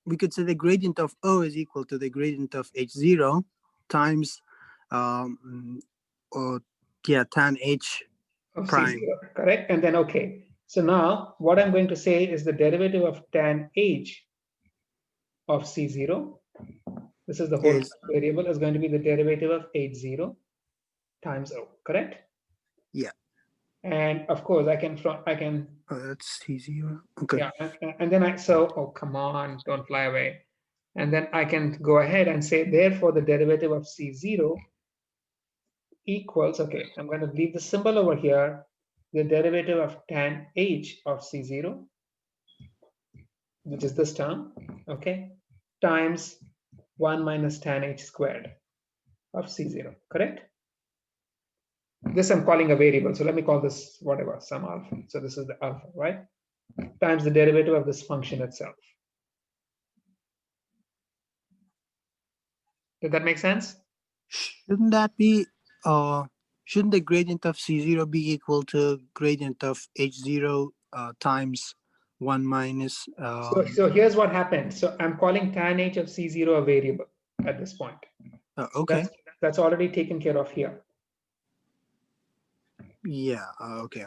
we could say the gradient of O is equal to the gradient of H0 times, tan H of prime. C0, correct? And then, okay. So now what I'm going to say is the derivative of tan H of C0. This is the whole variable is going to be the derivative of H0 times O, correct? Yeah. And of course I can that's C0. Okay. Yeah, and then oh come on, don't fly away. And then I can go ahead and say therefore the derivative of C0 equals, okay, I'm going to leave the symbol over here, the derivative of tan H of C0, which is this term, okay, times 1 minus tan H squared of C0, correct? This I'm calling a variable, so let me call this whatever, some alpha. So this is the alpha, right? Times the derivative of this function itself. Did that make sense? Shouldn't that be, shouldn't the gradient of C0 be equal to gradient of H0 times 1 minus? So here's what happened. So I'm calling tan H of C0 a variable at this point. Okay. That's already taken care of here. Yeah. Okay.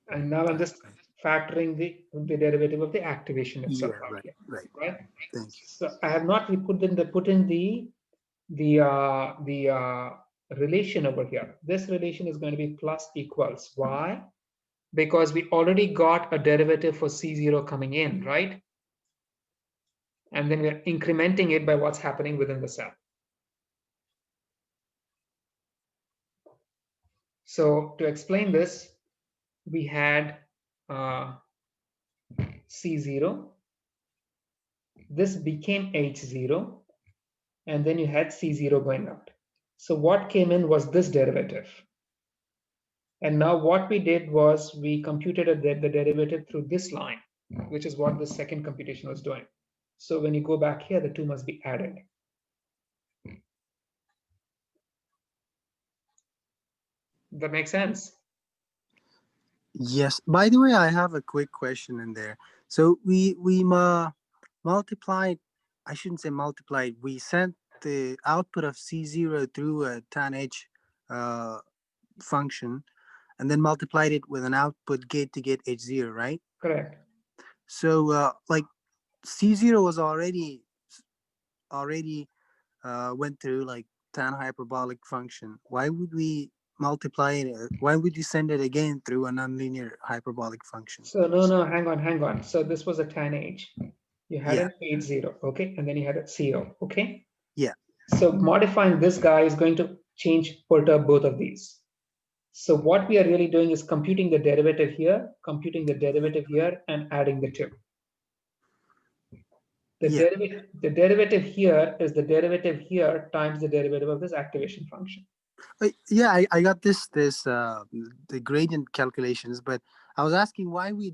And now I'm just factoring the derivative of the activation itself Yeah, out right, here, right. right? Thank you. So I have not put in the relation over here. This relation is going to be plus equals. Why? Because we already got a derivative for C0 coming in, right? And then we're incrementing it by what's happening within the cell. So to explain this, we had C0. This became H0. And then you had C0 going out. So what came in was this derivative. And now what we did was we computed the derivative through this line, which is what the second computation was doing. So when you go back here, the two must be added. That makes sense? Yes. By the way, I have a quick question in there. So we multiplied. I shouldn't say multiplied. We sent the output of C0 through a tanh function, and then multiplied it with an output gate to get H0, right? Correct. So like C0 was already went through like tan hyperbolic function. Why would we multiply it? Why would you send it again through a nonlinear hyperbolic function? So no, hang on. So this was a tan H. You had an H0, okay? And then you had a CO, okay? Yeah. So modifying this guy is going to perturb both of these. So what we are really doing is computing the derivative here, and adding the two. The derivative here is the derivative here times the derivative of this activation function. Yeah, I got the gradient calculations, but I was asking why we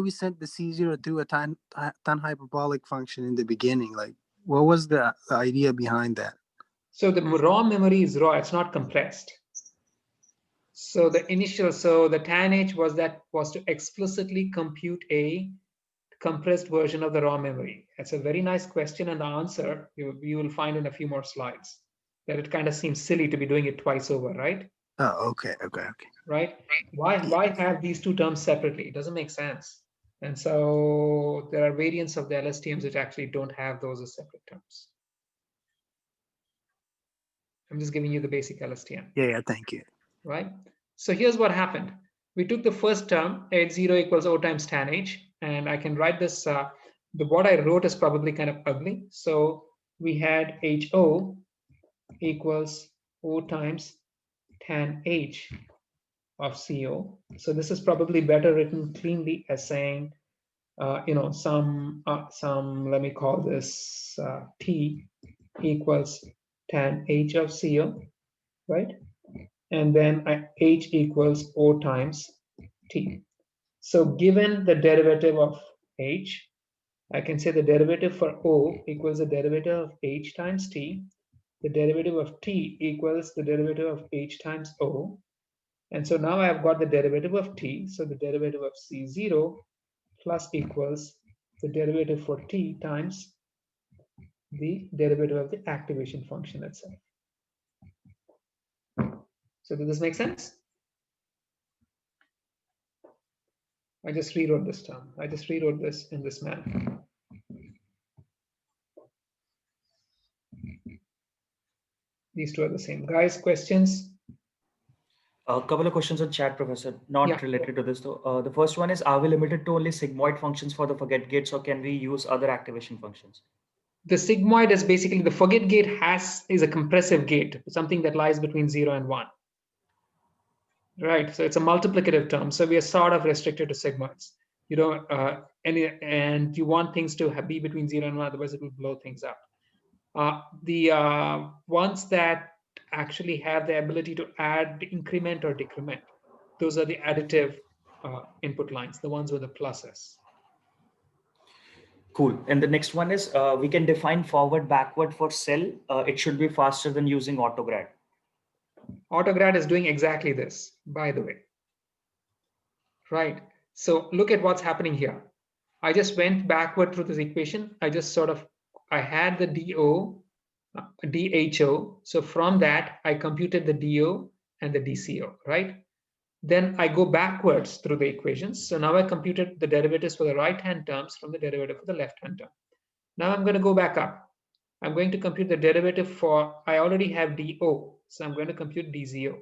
sent the C0 through a tan hyperbolic function in the beginning. Like, what was the idea behind that? So the raw memory is raw; it's not compressed. So the tan H was to explicitly compute a compressed version of the raw memory. That's a very nice question, and the answer you will find in a few more slides. That it kind of seems silly to be doing it twice over, right? Oh, okay. Right? Why have these two terms separately? It doesn't make sense. And so there are variants of the LSTMs which actually don't have those as separate terms. I'm just giving you the basic LSTM. Yeah, thank you. Right? So here's what happened. We took the first term, H0 equals O times tan H, and I can write this, what I wrote is probably kind of ugly. So we had HO equals O times tan H of CO. So this is probably better written cleanly as saying, some, let me call this T equals tan H of CO, right? And then H equals O times T. So given the derivative of H, I can say the derivative for O equals the derivative of H times T. The derivative of T equals the derivative of H times O. And so now I've got the derivative of T. So the derivative of C0 plus equals the derivative for T times the derivative of the activation function itself. So does this make sense? I just rewrote this term. I just rewrote this in this manner. These two are the same. Guys, questions? A couple of questions on chat, Professor, not related to this though. The first one is, are we limited to only sigmoid functions for the forget gates, or can we use other activation functions? The sigmoid is basically the forget gate is a compressive gate, something that lies between 0 and 1. Right, so it's a multiplicative term. So we are sort of restricted to sigmoids. You don't, and you want things to be between 0 and 1, otherwise it will blow things up. The ones that actually have the ability to add, increment or decrement, those are the additive input lines, the ones with the pluses. Cool. And the next one is, we can define forward, backward for cell. It should be faster than using AutoGrad. AutoGrad is doing exactly this, by the way. Right. So look at what's happening here. I just went backward through this equation. I had the DHO. So from that, I computed the DO and the DCO, right? Then I go backwards through the equations. So now I computed the derivatives for the right-hand terms from the derivative for the left-hand term. Now I'm going to go back up. I'm going to compute the derivative for, I already have dO, so I'm going to compute dZO.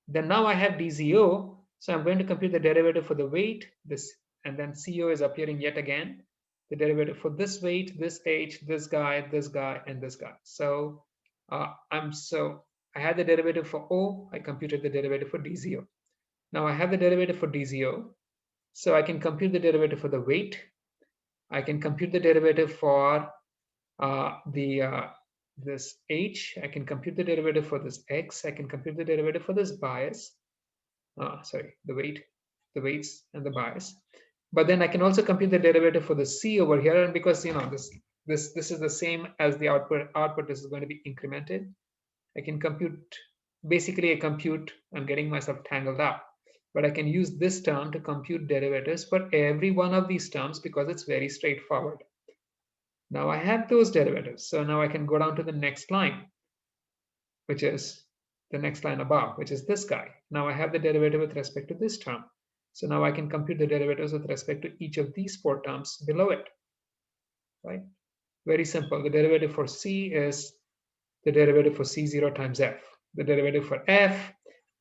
Then now I have dZO, so I'm going to compute the derivative for the weight, this, and then CO is appearing yet again. The derivative for this weight, this H, this guy, and this guy. So I had the derivative for O, I computed the derivative for dZO. Now I have the derivative for dZO, so I can compute the derivative for the weight. I can compute the derivative for this H. I can compute the derivative for this X. I can compute the derivative for this bias. The weights and the bias. But then I can also compute the derivative for the C over here, and because this is the same as the output, this is going to be incremented. I can compute, basically I compute, I'm getting myself tangled up, but I can use this term to compute derivatives for every one of these terms because it's very straightforward. Now I have those derivatives, so now I can go down to the next line, which is the next line above, which is this guy. Now I have the derivative with respect to this term. So now I can compute the derivatives with respect to each of these 4 terms below it, right? Very simple. The derivative for C is the derivative for C0 times F. The derivative for F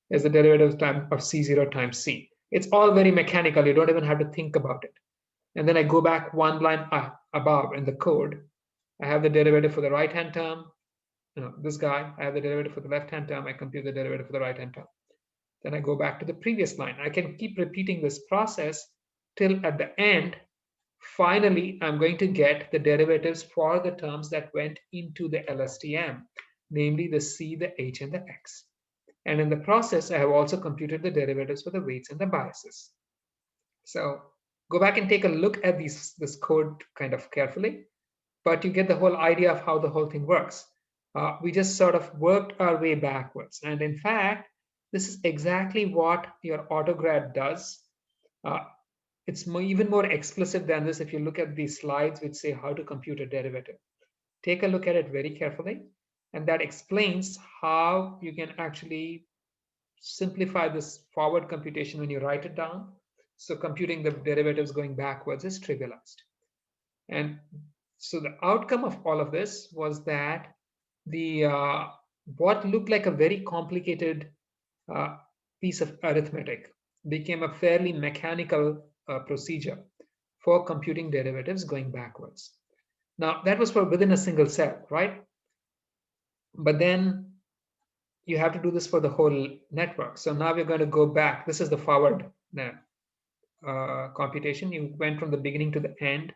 is the derivative of C0 times C. It's all very mechanical. You don't even have to think about it. And then I go back one line above in the code. I have the derivative for the right-hand term. This guy, I have the derivative for the left-hand term. I compute the derivative for the right-hand term. Then I go back to the previous line. I can keep repeating this process till at the end, finally, I'm going to get the derivatives for the terms that went into the LSTM, namely the C, the H, and the X. And in the process, I have also computed the derivatives for the weights and the biases. So go back and take a look at this code kind of carefully, but you get the whole idea of how the whole thing works. We just sort of worked our way backwards. And in fact, this is exactly what your AutoGrad does. It's even more explicit than this if you look at these slides which say how to compute a derivative. Take a look at it very carefully, and that explains how you can actually simplify this forward computation when you write it down. So computing the derivatives going backwards is trivialized. And so the outcome of all of this was that the what looked like a very complicated piece of arithmetic became a fairly mechanical procedure for computing derivatives going backwards. Now that was for within a single cell, right? But then you have to do this for the whole network. So now we're going to go back. This is the forward computation. You went from the beginning to the end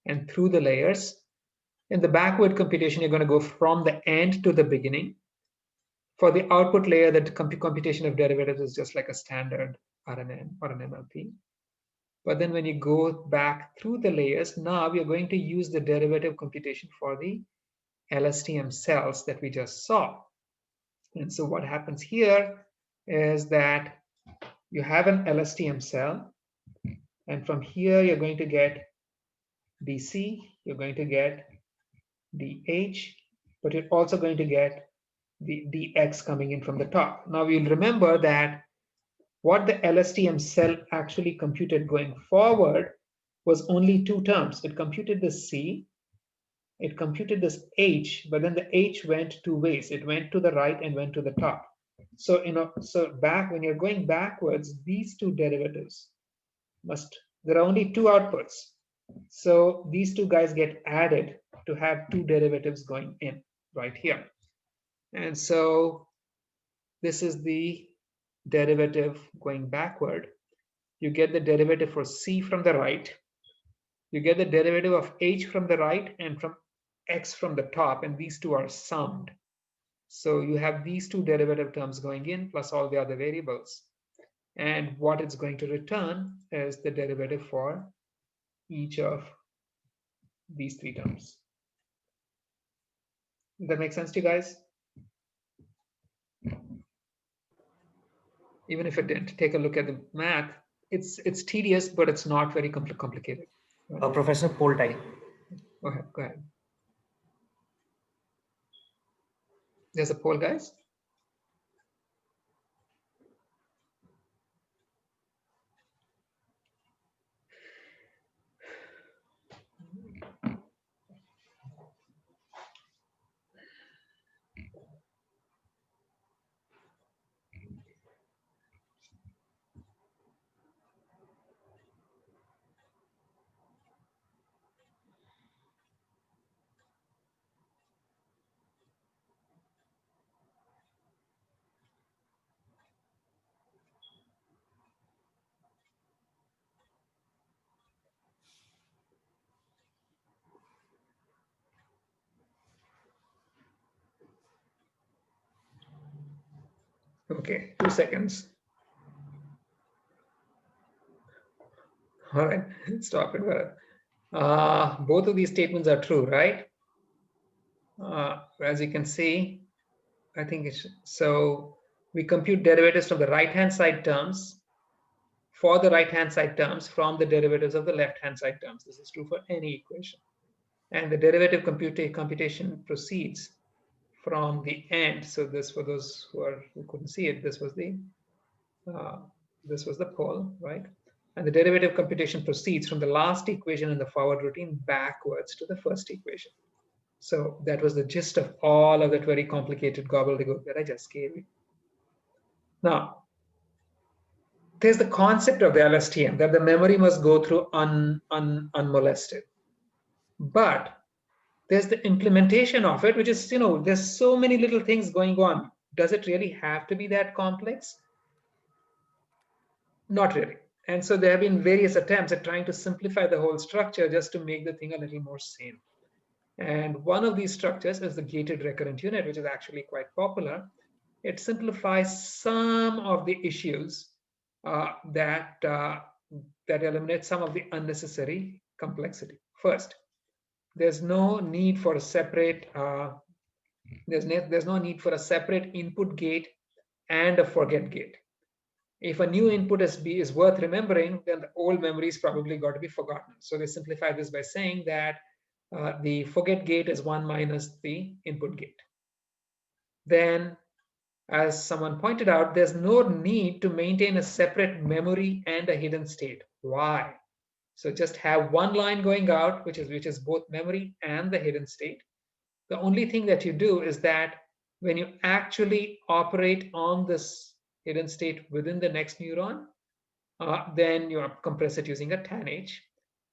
and through the layers. In the backward computation, you're going to go from the end to the beginning. For the output layer, the computation of derivatives is just like a standard RNN or an MLP. But then when you go back through the layers, now we are going to use the derivative computation for the LSTM cells that we just saw. And so what happens here is that you have an LSTM cell, and from here you're going to get DC, you're going to get DH, but you're also going to get the DX coming in from the top. Now you'll remember that what the LSTM cell actually computed going forward was only 2 terms. It computed the C, it computed this H, but then the H went 2 ways. It went to the right and went to the top. So back when you're going backwards, these 2 derivatives there are only 2 outputs. So these 2 guys get added to have 2 derivatives going in right here. And so this is the derivative going backward. You get the derivative for C from the right. You get the derivative of H from the right and from X from the top, and these 2 are summed. So you have these 2 derivative terms going in plus all the other variables. And what it's going to return is the derivative for each of these 3 terms. Does that make sense to you guys? Even if it didn't, take a look at the math. It's tedious, but it's not very complicated. Right? Professor, poll time. Go ahead. There's a poll, guys. Okay, 2 seconds. All right, stop it. Both of these statements are true, right? As you can see, I think it's so we compute derivatives from the right-hand side terms for the right-hand side terms from the derivatives of the left-hand side terms. This is true for any equation. And the derivative computation proceeds from the end. So this, for those who couldn't see it, this was the pole, right? And the derivative computation proceeds from the last equation in the forward routine backwards to the first equation. So that was the gist of all of that very complicated gobbledygook that I just gave you. Now, there's the concept of the LSTM that the memory must go through unmolested. But there's the implementation of it, which is, there's so many little things going on. Does it really have to be that complex? Not really. And so there have been various attempts at trying to simplify the whole structure just to make the thing a little more sane. And one of these structures is the gated recurrent unit, which is actually quite popular. It simplifies some of the issues that eliminate some of the unnecessary complexity. First, there's no need for a separate there's no need for a separate input gate and a forget gate. If a new input is worth remembering, then the old memories probably got to be forgotten. So they simplify this by saying that the forget gate is 1 minus the input gate. Then, as someone pointed out, there's no need to maintain a separate memory and a hidden state. Why? So just have one line going out, which is both memory and the hidden state. The only thing that you do is that when you actually operate on this hidden state within the next neuron, then you compress it using a tanh.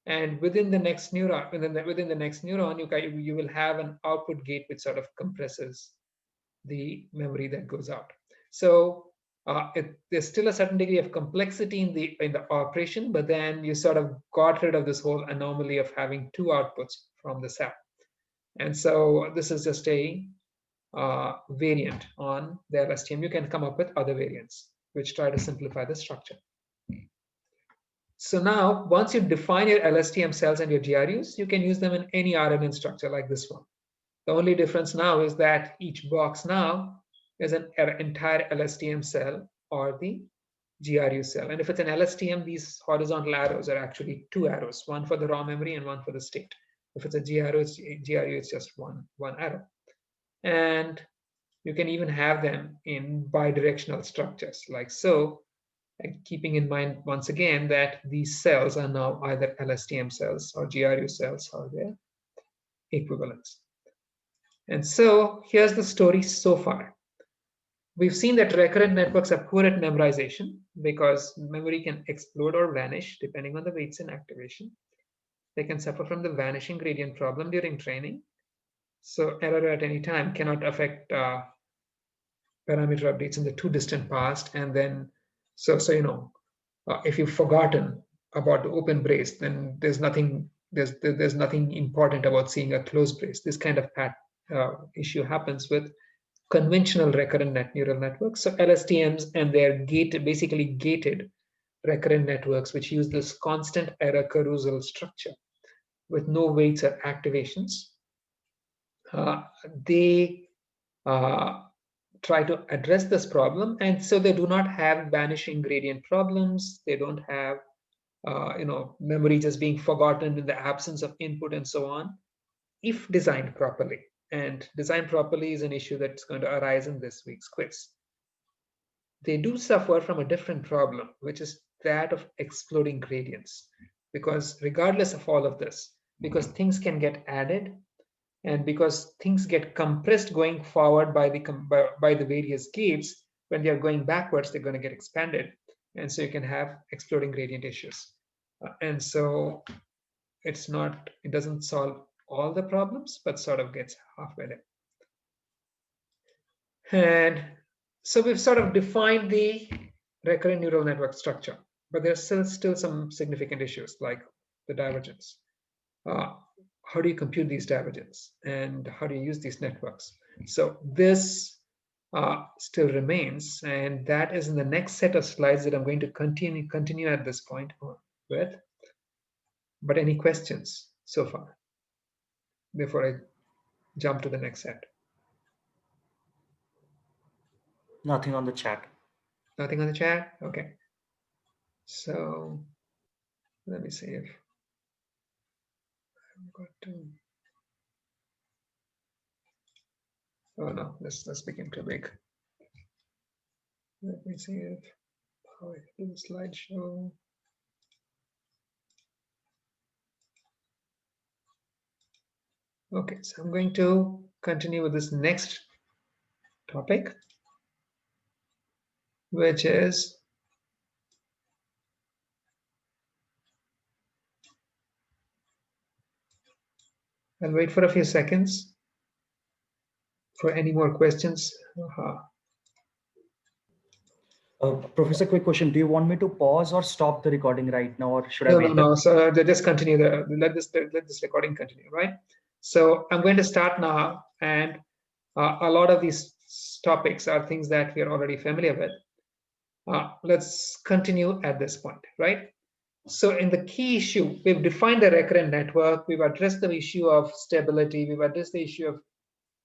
And within the next neuron, within the next neuron, you will have an output gate which sort of compresses the memory that goes out. So there's still a certain degree of complexity in the operation, but then you sort of got rid of this whole anomaly of having two outputs from the cell. And so this is just a variant on the LSTM. You can come up with other variants which try to simplify the structure. So now, once you define your LSTM cells and your GRUs, you can use them in any RNN structure like this one. The only difference now is that each box now is an entire LSTM cell or the GRU cell. And if it's an LSTM, these horizontal arrows are actually two arrows, one for the raw memory and one for the state. If it's a GRU, it's just one arrow. And you can even have them in bidirectional structures like so, and keeping in mind once again that these cells are now either LSTM cells or GRU cells or their equivalents. And so here's the story so far. We've seen that recurrent networks are poor at memorization because memory can explode or vanish depending on the weights in activation. They can suffer from the vanishing gradient problem during training. So error at any time cannot affect parameter updates in the too distant past. And then, if you've forgotten about the open brace, then there's nothing important about seeing a closed brace. This kind of issue happens with conventional recurrent neural networks. So LSTMs and their basically gated recurrent networks, which use this constant error carousel structure with no weights or activations, they try to address this problem. And so they do not have vanishing gradient problems. They don't have memory just being forgotten in the absence of input and so on, if designed properly. And designed properly is an issue that's going to arise in this week's quiz. They do suffer from a different problem, which is that of exploding gradients. Because regardless of all of this, because things can get added, and because things get compressed going forward by the various gates, when they are going backwards, they're going to get expanded. And so you can have exploding gradient issues. And so it doesn't solve all the problems, but sort of gets halfway there. And so we've sort of defined the recurrent neural network structure, but there's still some significant issues like the divergence. How do you compute these divergence, and how do you use these networks? So this still remains, and that is in the next set of slides that I'm going to continue at this point with. But any questions so far before I jump to the next set? Nothing on the chat. Nothing on the chat? Okay. So let me see if I've got to. Oh no, this became too big. Let me see if how I do the slideshow. Okay, so I'm going to continue with this next topic, which is I'll wait for a few seconds for any more questions. Professor, quick question. Do you want me to pause or stop the recording right now, or should I No, wait? no. So just continue. Let this recording continue, right? So I'm going to start now, and a lot of these topics are things that we are already familiar with. Let's continue at this point, right? So in the key issue, we've defined the recurrent network. We've addressed the issue of stability. We've addressed the issue of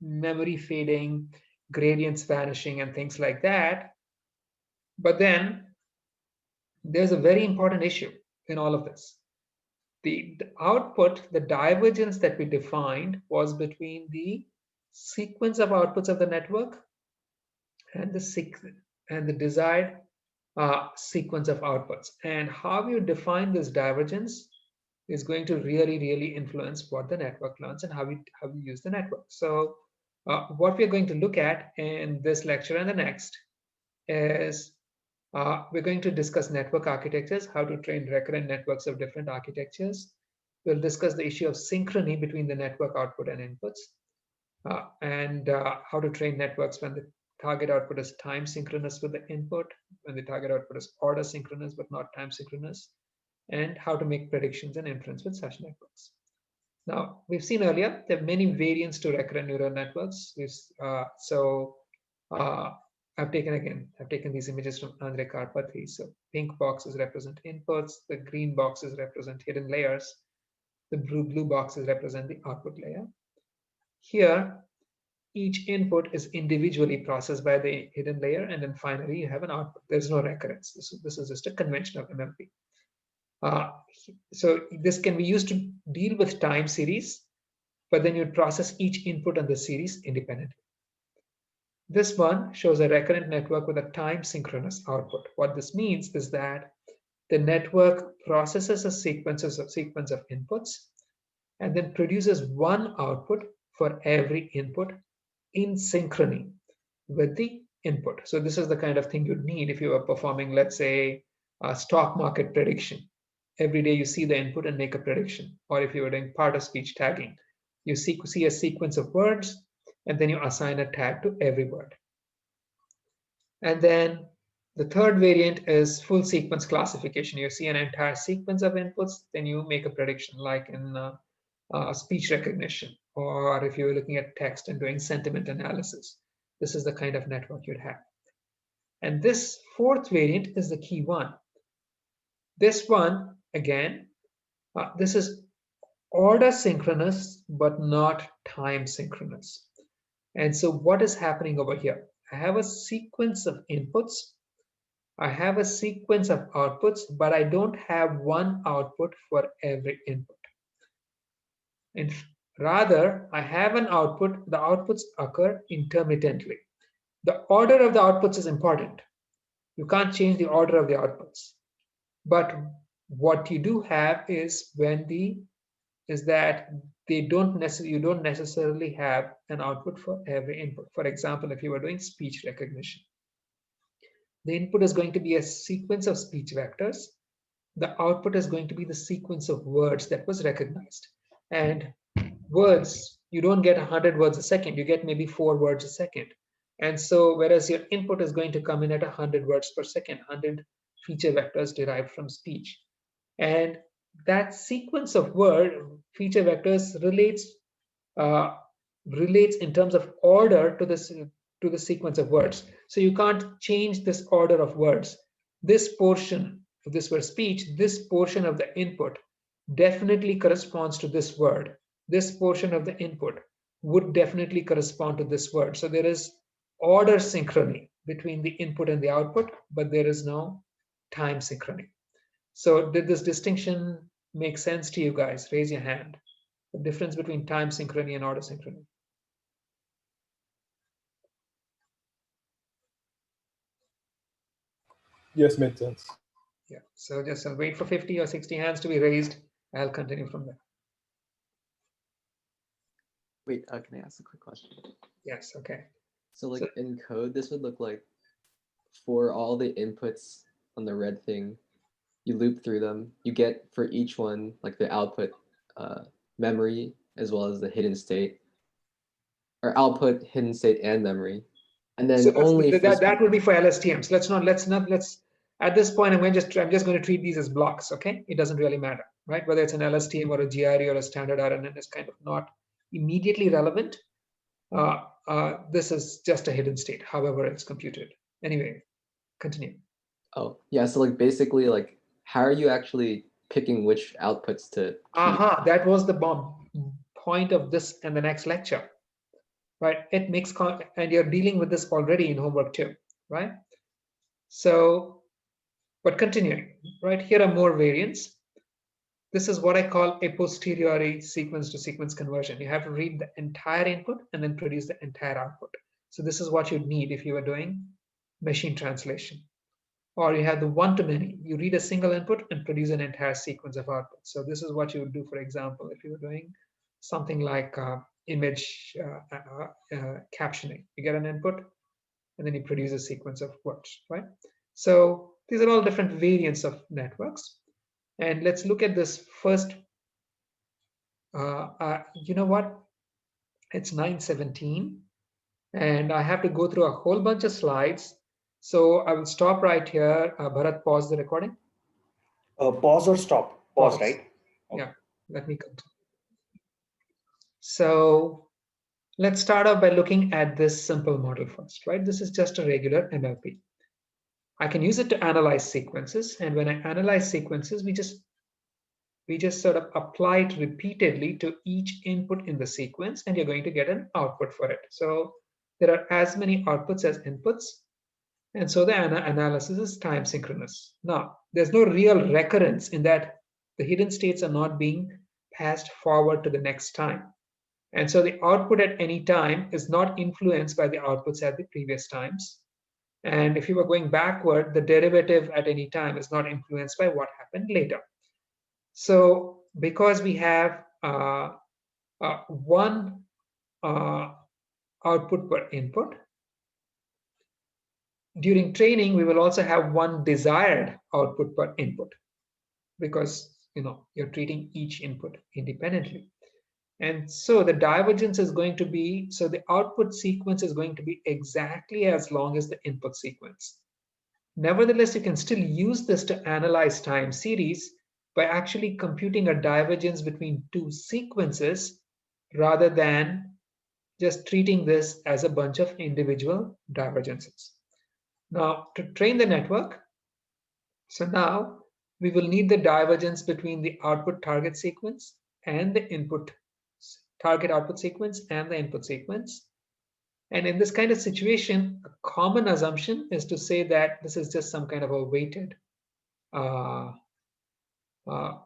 memory fading, gradients vanishing, and things like that. But then there's a very important issue in all of this. The output, the divergence that we defined was between the sequence of outputs of the network and the desired sequence of outputs. And how you define this divergence is going to really influence what the network learns and how we use the network. So what we're going to look at in this lecture and the next is we're going to discuss network architectures, how to train recurrent networks of different architectures. We'll discuss the issue of synchrony between the network output and inputs, and how to train networks when the target output is time synchronous with the input, when the target output is order synchronous but not time synchronous, and how to make predictions and inference with such networks. Now, we've seen earlier there are many variants to recurrent neural networks. I've taken these images from Andre Karpathy. So pink boxes represent inputs, the green boxes represent hidden layers, the blue boxes represent the output layer. Here, each input is individually processed by the hidden layer, and then finally you have an output. There's no recurrence. This is just a conventional MMP. So this can be used to deal with time series, but then you'd process each input on the series independently. This one shows a recurrent network with a time synchronous output. What this means is that the network processes a sequence of inputs and then produces one output for every input in synchrony with the input. So this is the kind of thing you'd need if you were performing, let's say, a stock market prediction. Every day you see the input and make a prediction. Or if you were doing part of speech tagging, you see a sequence of words and then you assign a tag to every word. And then the third variant is full sequence classification. You see an entire sequence of inputs, then you make a prediction, like in speech recognition, or if you're looking at text and doing sentiment analysis. This is the kind of network you'd have. And this fourth variant is the key one. This one, again, this is order synchronous, but not time synchronous. And so what is happening over here? I have a sequence of inputs. I have a sequence of outputs, but I don't have one output for every input. And rather, I have an output. The outputs occur intermittently. The order of the outputs is important. You can't change the order of the outputs. But what you do have is that you don't necessarily have an output for every input. For example, if you were doing speech recognition, the input is going to be a sequence of speech vectors. The output is going to be the sequence of words that was recognized. And words, you don't get 100 words a second, you get maybe 4 words a second. And so whereas your input is going to come in at 100 words per second, 100 feature vectors derived from speech. And that sequence of feature vectors relates in terms of order to to the sequence of words. So you can't change this order of words. This portion, if this were speech, this portion of the input definitely corresponds to this word. This portion of the input would definitely correspond to this word. So there is order synchrony between the input and the output, but there is no time synchrony. So did this distinction make sense to you guys? Raise your hand. The difference between time synchrony and order synchrony. Yes, made sense. Yeah, so just wait for 50 or 60 hands to be raised. I'll continue from there. Wait, can I ask a quick question? Yes, okay. So like in code, this would look like for all the inputs on the red thing, you loop through them, you get for each one, like the output memory, as well as the hidden state, or output, hidden state, and memory. And then So only that would be for LSTMs. Let's at this point, I'm just going to treat these as blocks, okay? It doesn't really matter, right? Whether it's an LSTM or a GRE or a standard RNN is kind of not immediately relevant. This is just a hidden state, however it's computed. Anyway, continue. Oh, yeah, so like basically, like how are you actually picking which outputs to keep? That was the point of this and the next lecture, right? It makes, and you're dealing with this already in homework too, right? So, but continuing, right? Here are more variants. This is what I call a posteriori sequence to sequence conversion. You have to read the entire input and then produce the entire output. So this is what you'd need if you were doing machine translation. Or you have the one-to-many. You read a single input and produce an entire sequence of output. So this is what you would do, for example, if you were doing something like image captioning. You get an input and then you produce a sequence of words, right? So these are all different variants of networks. And let's look at this first. You know what? It's 9:17, and I have to go through a whole bunch of slides. So I will stop right here. Bharat, pause the recording. Pause or stop? Pause, right? Okay. Yeah, let me continue. So let's start off by looking at this simple model first, right? This is just a regular MLP. I can use it to analyze sequences. And when I analyze sequences, we just sort of apply it repeatedly to each input in the sequence, and you're going to get an output for it. So there are as many outputs as inputs. And so the analysis is time synchronous. Now, there's no real recurrence in that the hidden states are not being passed forward to the next time. And so the output at any time is not influenced by the outputs at the previous times. And if you were going backward, the derivative at any time is not influenced by what happened later. So because we have one output per input, during training, we will also have one desired output per input, because you're treating each input independently. And so the divergence is going to be, so the output sequence is going to be exactly as long as the input sequence. Nevertheless, you can still use this to analyze time series by actually computing a divergence between two sequences rather than just treating this as a bunch of individual divergences. Now, to train the network, so now we will need the divergence between the output target sequence and the input target output sequence and the input sequence. And in this kind of situation, a common assumption is to say that this is just some kind of a weighted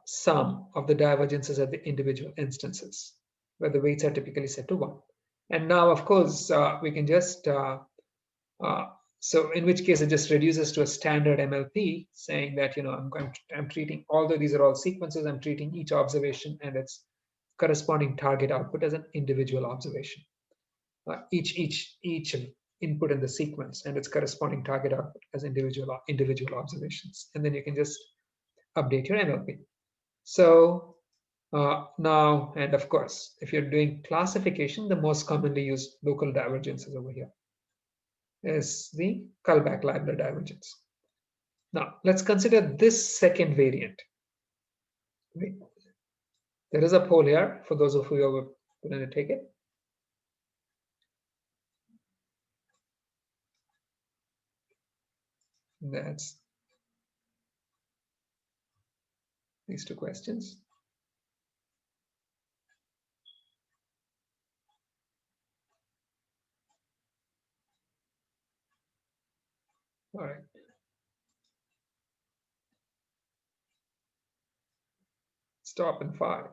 sum of the divergences at the individual instances, where the weights are typically set to 1. And now, of course, we can just, so in which case it just reduces to a standard MLP, saying that, I'm treating, although these are all sequences, I'm treating each observation and its corresponding target output as an individual observation. Each input in the sequence and its corresponding target output as individual observations. And then you can just update your MLP. So now, and of course, if you're doing classification, the most commonly used local divergences over here is the Kullback-Leibler divergence. Now, let's consider this second variant. There is a poll here for those of you who are going to take it. That's these two questions. All right. Stop in 5.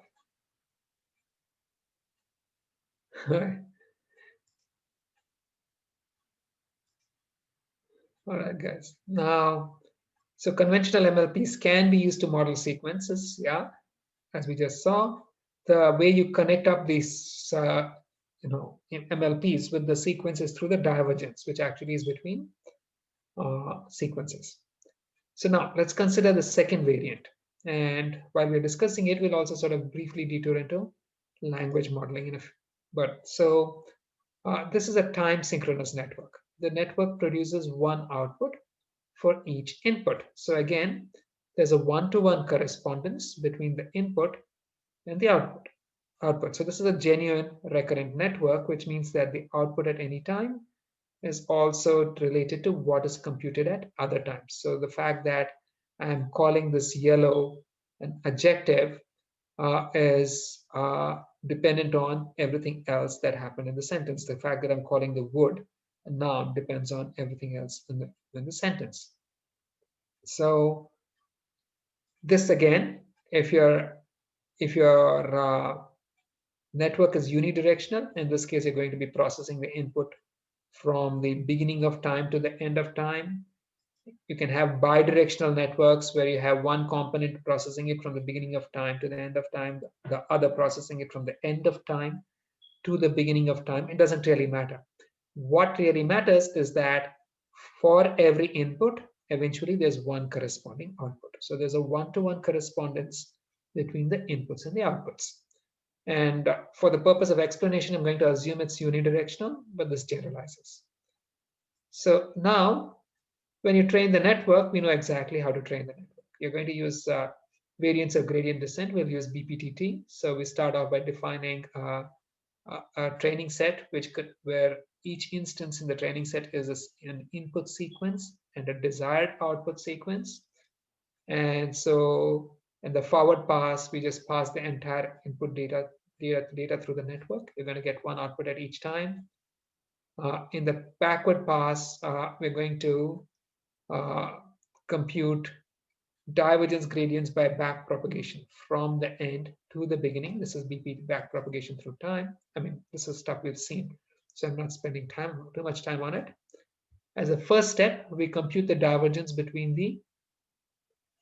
All right. All right, guys. Now, so conventional MLPs can be used to model sequences. Yeah, as we just saw, the way you connect up these, MLPs with the sequences through the divergence, which actually is between sequences. So now let's consider the second variant. And while we're discussing it, we'll also sort of briefly detour into language modeling. This is a time synchronous network. The network produces one output for each input. So again, there's a one-to-one correspondence between the input and the output. So this is a genuine recurrent network, which means that the output at any time is also related to what is computed at other times. So the fact that I'm calling this yellow an adjective is dependent on everything else that happened in the sentence. The fact that I'm calling the wood a noun depends on everything else in the sentence. So this again, if your network is unidirectional, in this case, you're going to be processing the input from the beginning of time to the end of time. You can have bidirectional networks where you have one component processing it from the beginning of time to the end of time, the other processing it from the end of time to the beginning of time. It doesn't really matter. What really matters is that for every input, eventually there's one corresponding output. So there's a one-to-one correspondence between the inputs and the outputs. And for the purpose of explanation, I'm going to assume it's unidirectional, but this generalizes. So now, when you train the network, we know exactly how to train the network. You're going to use variants of gradient descent. We'll use BPTT. So we start off by defining a training set, where each instance in the training set is an input sequence and a desired output sequence. And so in the forward pass, we just pass the entire input data through the network. We're going to get one output at each time. In the backward pass, we're going to compute divergence gradients by back propagation from the end to the beginning. This is BP back propagation through time. I mean, this is stuff we've seen, so I'm not spending too much time on it. As a first step, we compute the divergence between the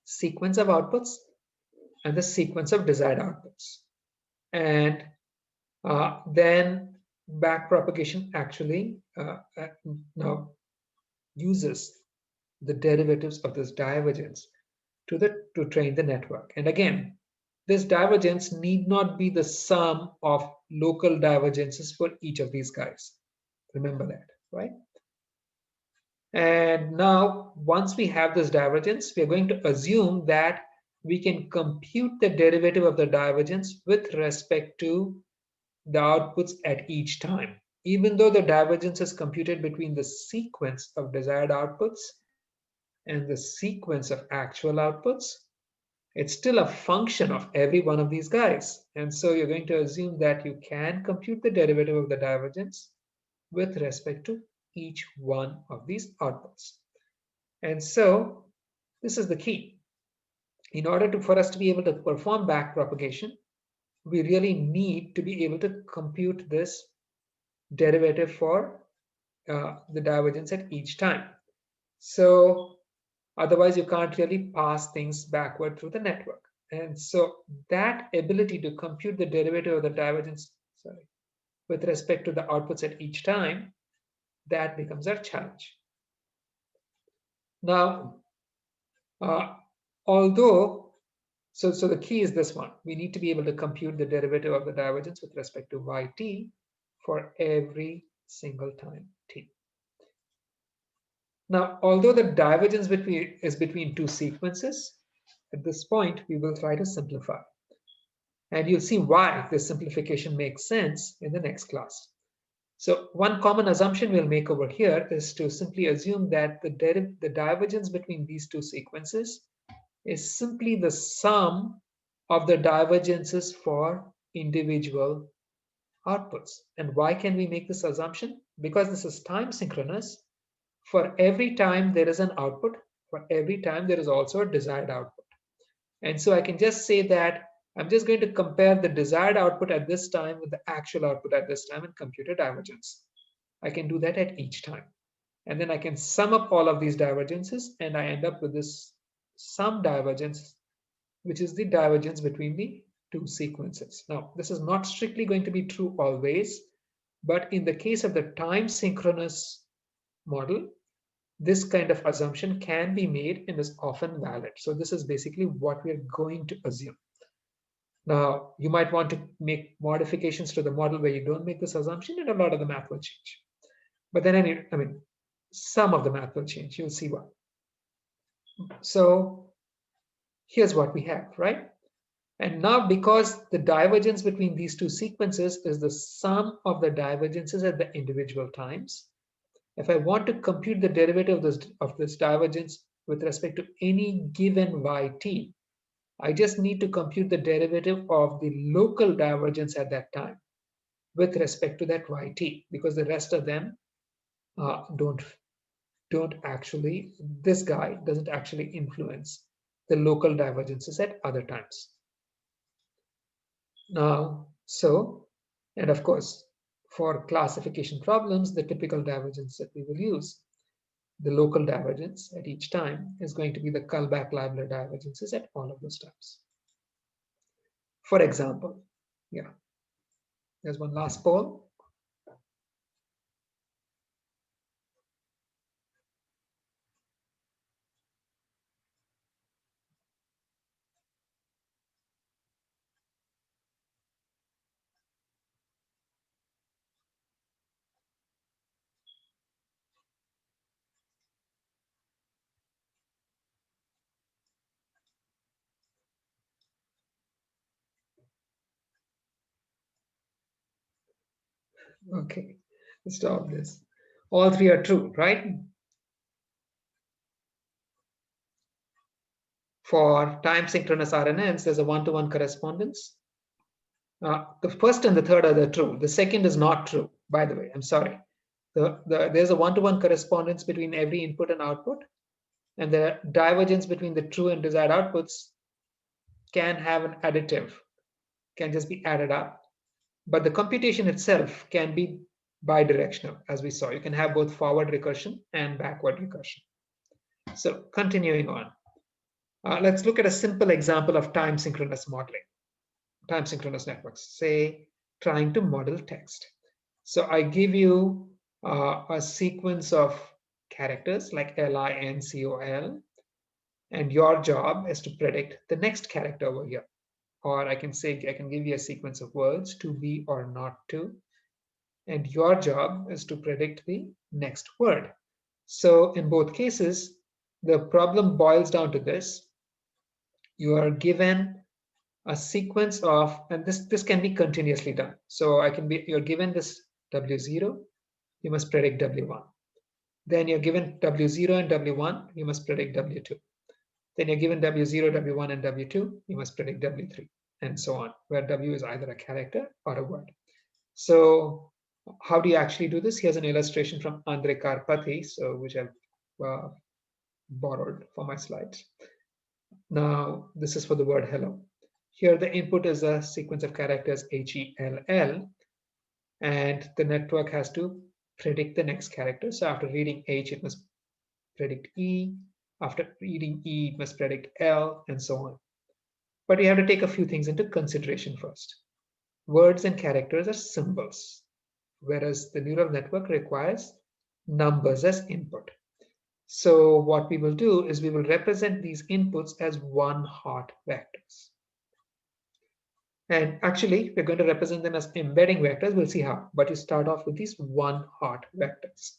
sequence of outputs and the sequence of desired outputs. And then back propagation actually now uses the derivatives of this divergence to train the network. And again, this divergence need not be the sum of local divergences for each of these guys. Remember that, right? And now, once we have this divergence, we are going to assume that we can compute the derivative of the divergence with respect to the outputs at each time. Even though the divergence is computed between the sequence of desired outputs and the sequence of actual outputs, it's still a function of every one of these guys. And so you're going to assume that you can compute the derivative of the divergence with respect to each one of these outputs. And so this is the key. In order for us to be able to perform back propagation, we really need to be able to compute this derivative for the divergence at each time. So otherwise, you can't really pass things backward through the network. And so that ability to compute the derivative of the divergence, with respect to the outputs at each time, that becomes our challenge. Now, so the key is this one. We need to be able to compute the derivative of the divergence with respect to yt for every single time t. Now, although the divergence is between two sequences, at this point, we will try to simplify. And you'll see why this simplification makes sense in the next class. So one common assumption we'll make over here is to simply assume that the divergence between these two sequences is simply the sum of the divergences for individual outputs. And why can we make this assumption? Because this is time synchronous. For every time there is an output, for every time there is also a desired output. And so I can just say that I'm just going to compare the desired output at this time with the actual output at this time and compute a divergence. I can do that at each time. And then I can sum up all of these divergences and I end up with this sum divergence, which is the divergence between the two sequences. Now, this is not strictly going to be true always, but in the case of the time synchronous model, this kind of assumption can be made and is often valid. So this is basically what we're going to assume. Now, you might want to make modifications to the model where you don't make this assumption and a lot of the math will change. But then, I mean, some of the math will change. You'll see why. So here's what we have, right? And now because the divergence between these two sequences is the sum of the divergences at the individual times, if I want to compute the derivative of this divergence with respect to any given yt, I just need to compute the derivative of the local divergence at that time with respect to that yt, because the rest of them don't actually, this guy doesn't actually influence the local divergences at other times. Now, and of course, for classification problems, the typical divergence that we will use, the local divergence at each time, is going to be the Kullback-Leibler divergences at all of those times. For example, yeah, there's one last poll. Okay, let's stop this. All three are true, right? For time synchronous RNNs, there's a one-to-one correspondence. The first and the third are the true. The second is not true, by the way. I'm sorry. There's a one-to-one correspondence between every input and output, and the divergence between the true and desired outputs can have an additive, can just be added up. But the computation itself can be bidirectional, as we saw. You can have both forward recursion and backward recursion. So continuing on, let's look at a simple example of time synchronous modeling, time synchronous networks, say trying to model text. So I give you a sequence of characters like LINCOL, and your job is to predict the next character over here. Or I can say, I can give you a sequence of words, to be or not to, and your job is to predict the next word. So in both cases, the problem boils down to this. You are given a sequence of, and this can be continuously done. So you're given this W0, you must predict W1. Then you're given W0 and W1, you must predict W2. Then you're given W0, W1, and W2, you must predict W3, and so on, where W is either a character or a word. So how do you actually do this? Here's an illustration from Andre Karpathy, which I've borrowed for my slides. Now, this is for the word hello. Here, the input is a sequence of characters HELL, and the network has to predict the next character. So after reading H, it must predict E. After reading E, it must predict L, and so on. But we have to take a few things into consideration first. Words and characters are symbols, whereas the neural network requires numbers as input. So what we will do is we will represent these inputs as one-hot vectors. And actually, we're going to represent them as embedding vectors. We'll see how, but you start off with these one-hot vectors.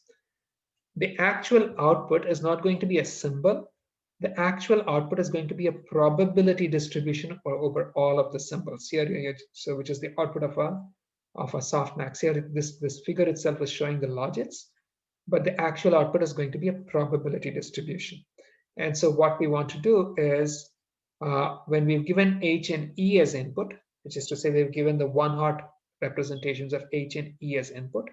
The actual output is not going to be a symbol. The actual output is going to be a probability distribution over all of the symbols here, so which is the output of a of a softmax. Here, this figure itself is showing the logits, but the actual output is going to be a probability distribution. And so what we want to do is, when we've given H and E as input, which is to say we've given the one-hot representations of H and E as input,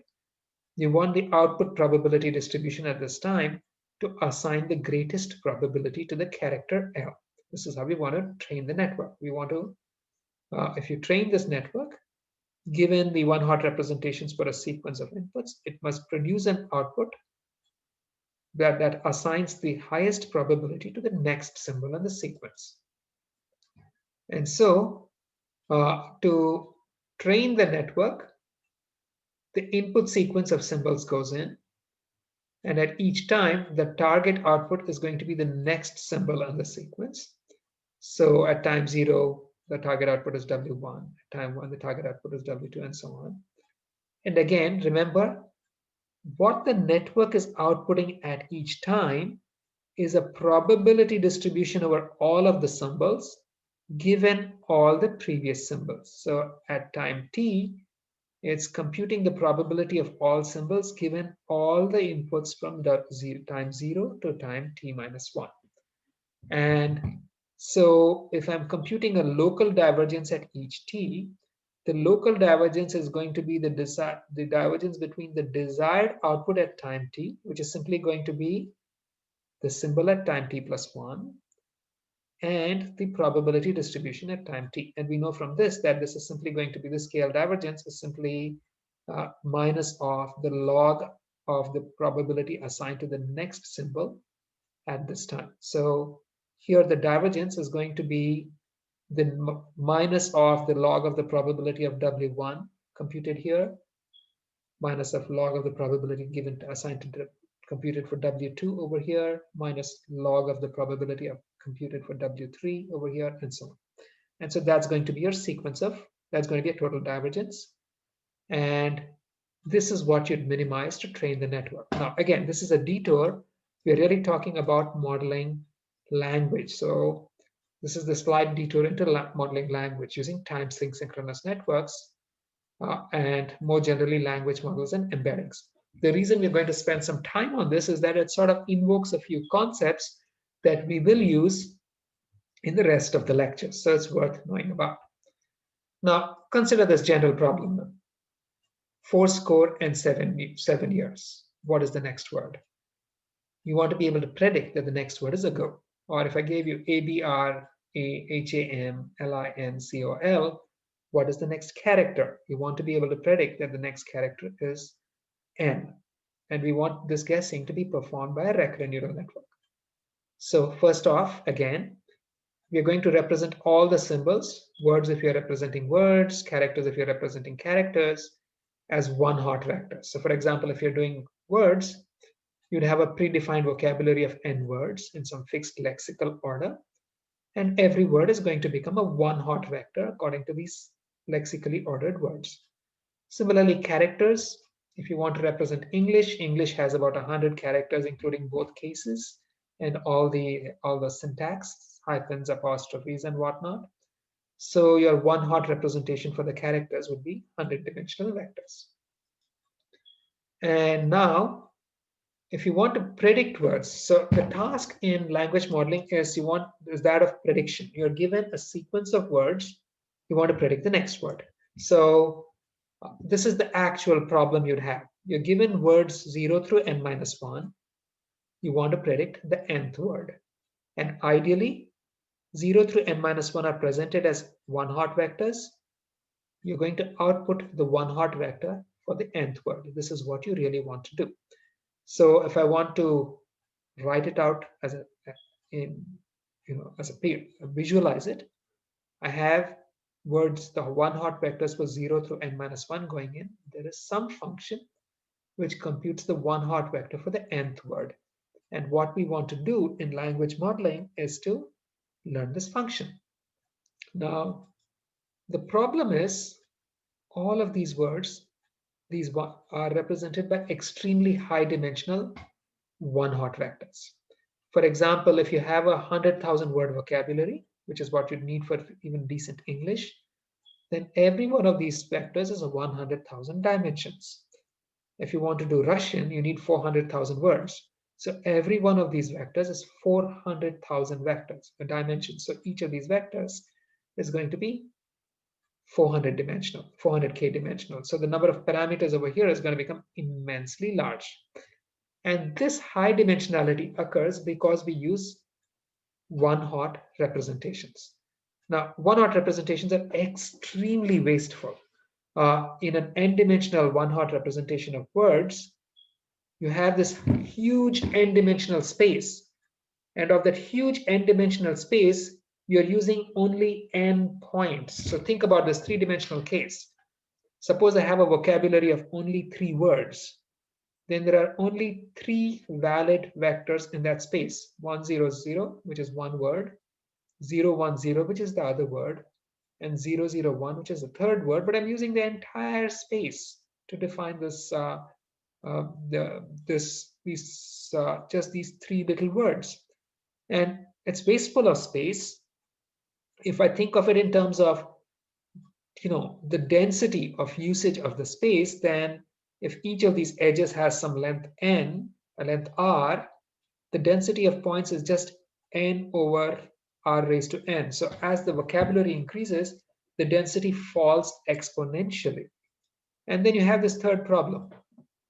you want the output probability distribution at this time to assign the greatest probability to the character L. This is how we want to train the network. We want to, if you train this network, given the one-hot representations for a sequence of inputs, it must produce an output that assigns the highest probability to the next symbol in the sequence. And so, to train the network, the input sequence of symbols goes in, and at each time, the target output is going to be the next symbol in the sequence. So at time 0, the target output is W1. At time 1, the target output is W2, and so on. And again, remember, what the network is outputting at each time is a probability distribution over all of the symbols given all the previous symbols. So at time t, it's computing the probability of all symbols given all the inputs from time 0 to time t minus 1. And so if I'm computing a local divergence at each t, the local divergence is going to be the divergence between the desired output at time t, which is simply going to be the symbol at time t plus 1, and the probability distribution at time t. And we know from this that this is simply going to be the scale divergence is simply minus of the log of the probability assigned to the next symbol at this time. So here the divergence is going to be the minus of the log of the probability of W1 computed here, minus of log of the probability given assigned to computed for W2 over here, minus log of the probability of computed for W3 over here, and so on. And so that's going to be your sequence of, that's going to be a total divergence. And this is what you'd minimize to train the network. Now, again, this is a detour. We're really talking about modeling language. So this is the slight detour into modeling language using time synchronous networks and more generally language models and embeddings. The reason we're going to spend some time on this is that it sort of invokes a few concepts that we will use in the rest of the lectures. So it's worth knowing about. Now, consider this general problem. 7 years. What is the next word? You want to be able to predict that the next word is a go. Or if I gave you ABR, AHAM, LIN, COL, what is the next character? You want to be able to predict that the next character is N. And we want this guessing to be performed by a recurrent neural network. So first off, again, we are going to represent all the symbols, words if you're representing words, characters if you're representing characters, as one hot vector. So for example, if you're doing words, you'd have a predefined vocabulary of N words in some fixed lexical order. And every word is going to become a one hot vector according to these lexically ordered words. Similarly, characters, if you want to represent English, English has about 100 characters, including both cases and all the syntax, hyphens, apostrophes, and whatnot. So your one hot representation for the characters would be 100-dimensional vectors. And now, if you want to predict words, so the task in language modeling is that of prediction. You're given a sequence of words, you want to predict the next word. So this is the actual problem you'd have. You're given words 0 through n minus 1. You want to predict the nth word. And ideally, 0 through n minus 1 are presented as one hot vectors. You're going to output the one hot vector for the nth word. This is what you really want to do. So if I want to write it out as visualize it, I have words, the one hot vectors for 0 through n minus 1 going in. There is some function which computes the one hot vector for the nth word. And what we want to do in language modeling is to learn this function. Now, the problem is all of these words, these are represented by extremely high dimensional one hot vectors. For example, if you have a 100,000 word vocabulary, which is what you'd need for even decent English, then every one of these vectors is a 100,000 dimensions. If you want to do Russian, you need 400,000 words. So every one of these vectors is 400,000 vectors, a dimension. So each of these vectors is going to be 400 dimensional, 400k dimensional. So the number of parameters over here is going to become immensely large. And this high dimensionality occurs because we use one-hot representations. Now, one-hot representations are extremely wasteful. In an n-dimensional one-hot representation of words, you have this huge n-dimensional space. And of that huge n-dimensional space, you're using only n points. So think about this three-dimensional case. Suppose I have a vocabulary of only 3 words. Then there are only 3 valid vectors in that space. 100, which is one word, 010, which is the other word, and 001, which is the third word. But I'm using the entire space to define this just these 3 little words. And it's wasteful of space. If I think of it in terms of the density of usage of the space, then if each of these edges has some length n, a length r, the density of points is just n over r raised to n. So as the vocabulary increases, the density falls exponentially. And then you have this third problem,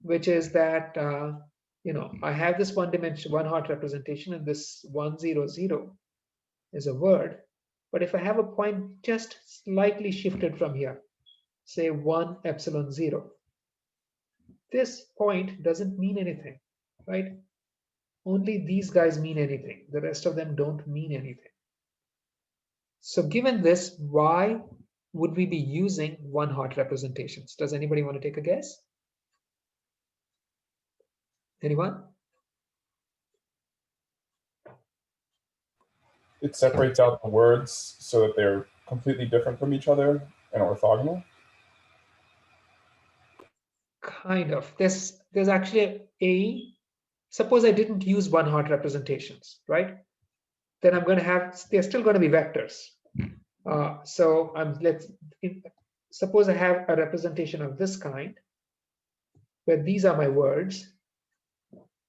which is that I have this one-hot representation, and this 100 is a word. But if I have a point just slightly shifted from here, say 1 epsilon 0, this point doesn't mean anything, right? Only these guys mean anything. The rest of them don't mean anything. So given this, why would we be using one-hot representations? Does anybody want to take a guess? Anyone? It separates out the words so that they're completely different from each other and orthogonal. Kind of. There's actually suppose I didn't use one-hot representations, right? Then I'm going to have, they're still going to be vectors. So suppose I have a representation of this kind, where these are my words.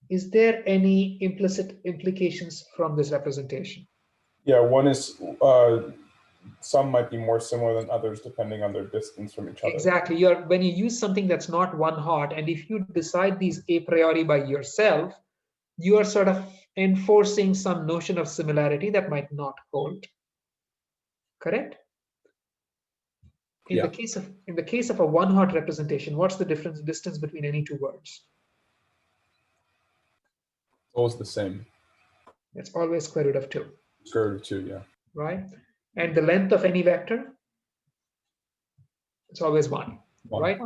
Is there any implicit implications from this representation? Yeah, one is some might be more similar than others depending on their distance from each other. Exactly. When you use something that's not one-hot, and if you decide these a priori by yourself, you are sort of enforcing some notion of similarity that might not hold. Correct? In the case of a one-hot representation, what's the distance between any 2 words? It's always the same. It's always square root of 2. Square root of 2, yeah. Right? And the length of any vector? It's always 1. Right?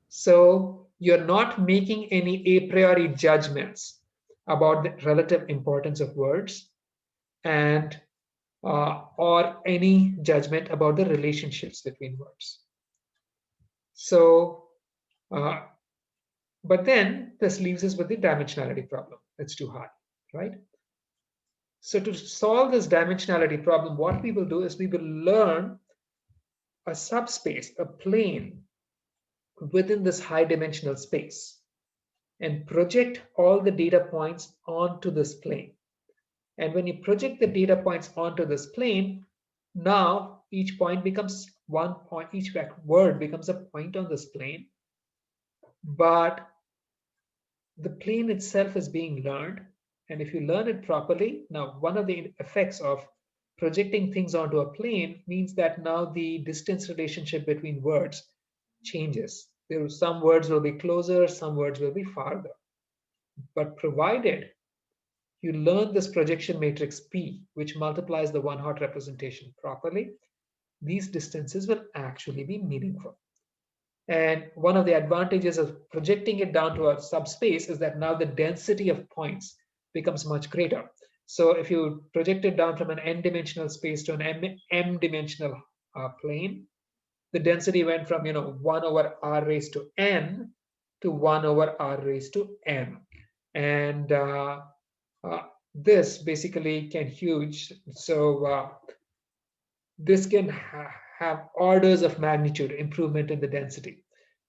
So you're not making any a priori judgments about the relative importance of words and or any judgment about the relationships between words. So, but then this leaves us with the dimensionality problem. It's too high, right? So to solve this dimensionality problem, what we will do is we will learn a subspace, a plane within this high dimensional space and project all the data points onto this plane. And when you project the data points onto this plane, now each point becomes 1 point, each word becomes a point on this plane, but the plane itself is being learned. And if you learn it properly, now one of the effects of projecting things onto a plane means that now the distance relationship between words changes. Some words will be closer, some words will be farther. But provided you learn this projection matrix P, which multiplies the one-hot representation properly, these distances will actually be meaningful. And one of the advantages of projecting it down to a subspace is that now the density of points becomes much greater. So if you project it down from an n-dimensional space to an m-dimensional plane, the density went from 1 over r raised to n to 1 over r raised to m. And this basically can huge. So this can have orders of magnitude improvement in the density.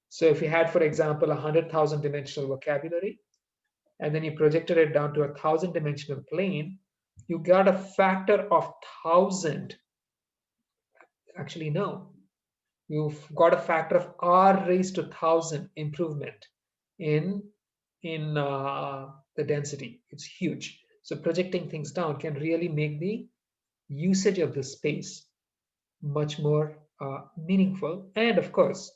So if you had, for example, 100,000 dimensional vocabulary, and then you projected it down to a 1,000 dimensional plane, you got a factor of 1,000. Actually, no. You've got a factor of r raised to 1,000 improvement in the density. It's huge. So projecting things down can really make the usage of the space much more meaningful. And of course,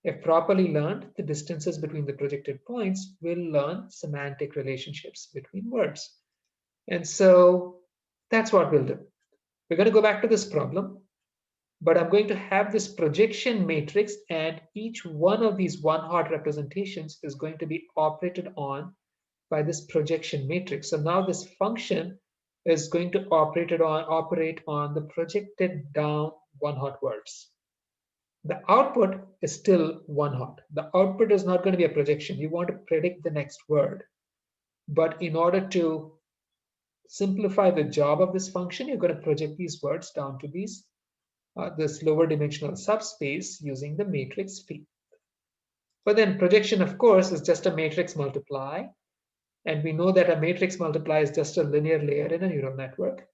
if properly learned, the distances between the projected points will learn semantic relationships between words. And so that's what we'll do. We're going to go back to this problem, but I'm going to have this projection matrix, and each one of these one-hot representations is going to be operated on by this projection matrix. So now this function is going to operate on the projected down one-hot words. The output is still one-hot. The output is not going to be a projection. You want to predict the next word. But in order to simplify the job of this function, you're going to project these words down to these this lower dimensional subspace using the matrix P. But then projection, of course, is just a matrix multiply. And we know that a matrix multiply is just a linear layer in a neural network.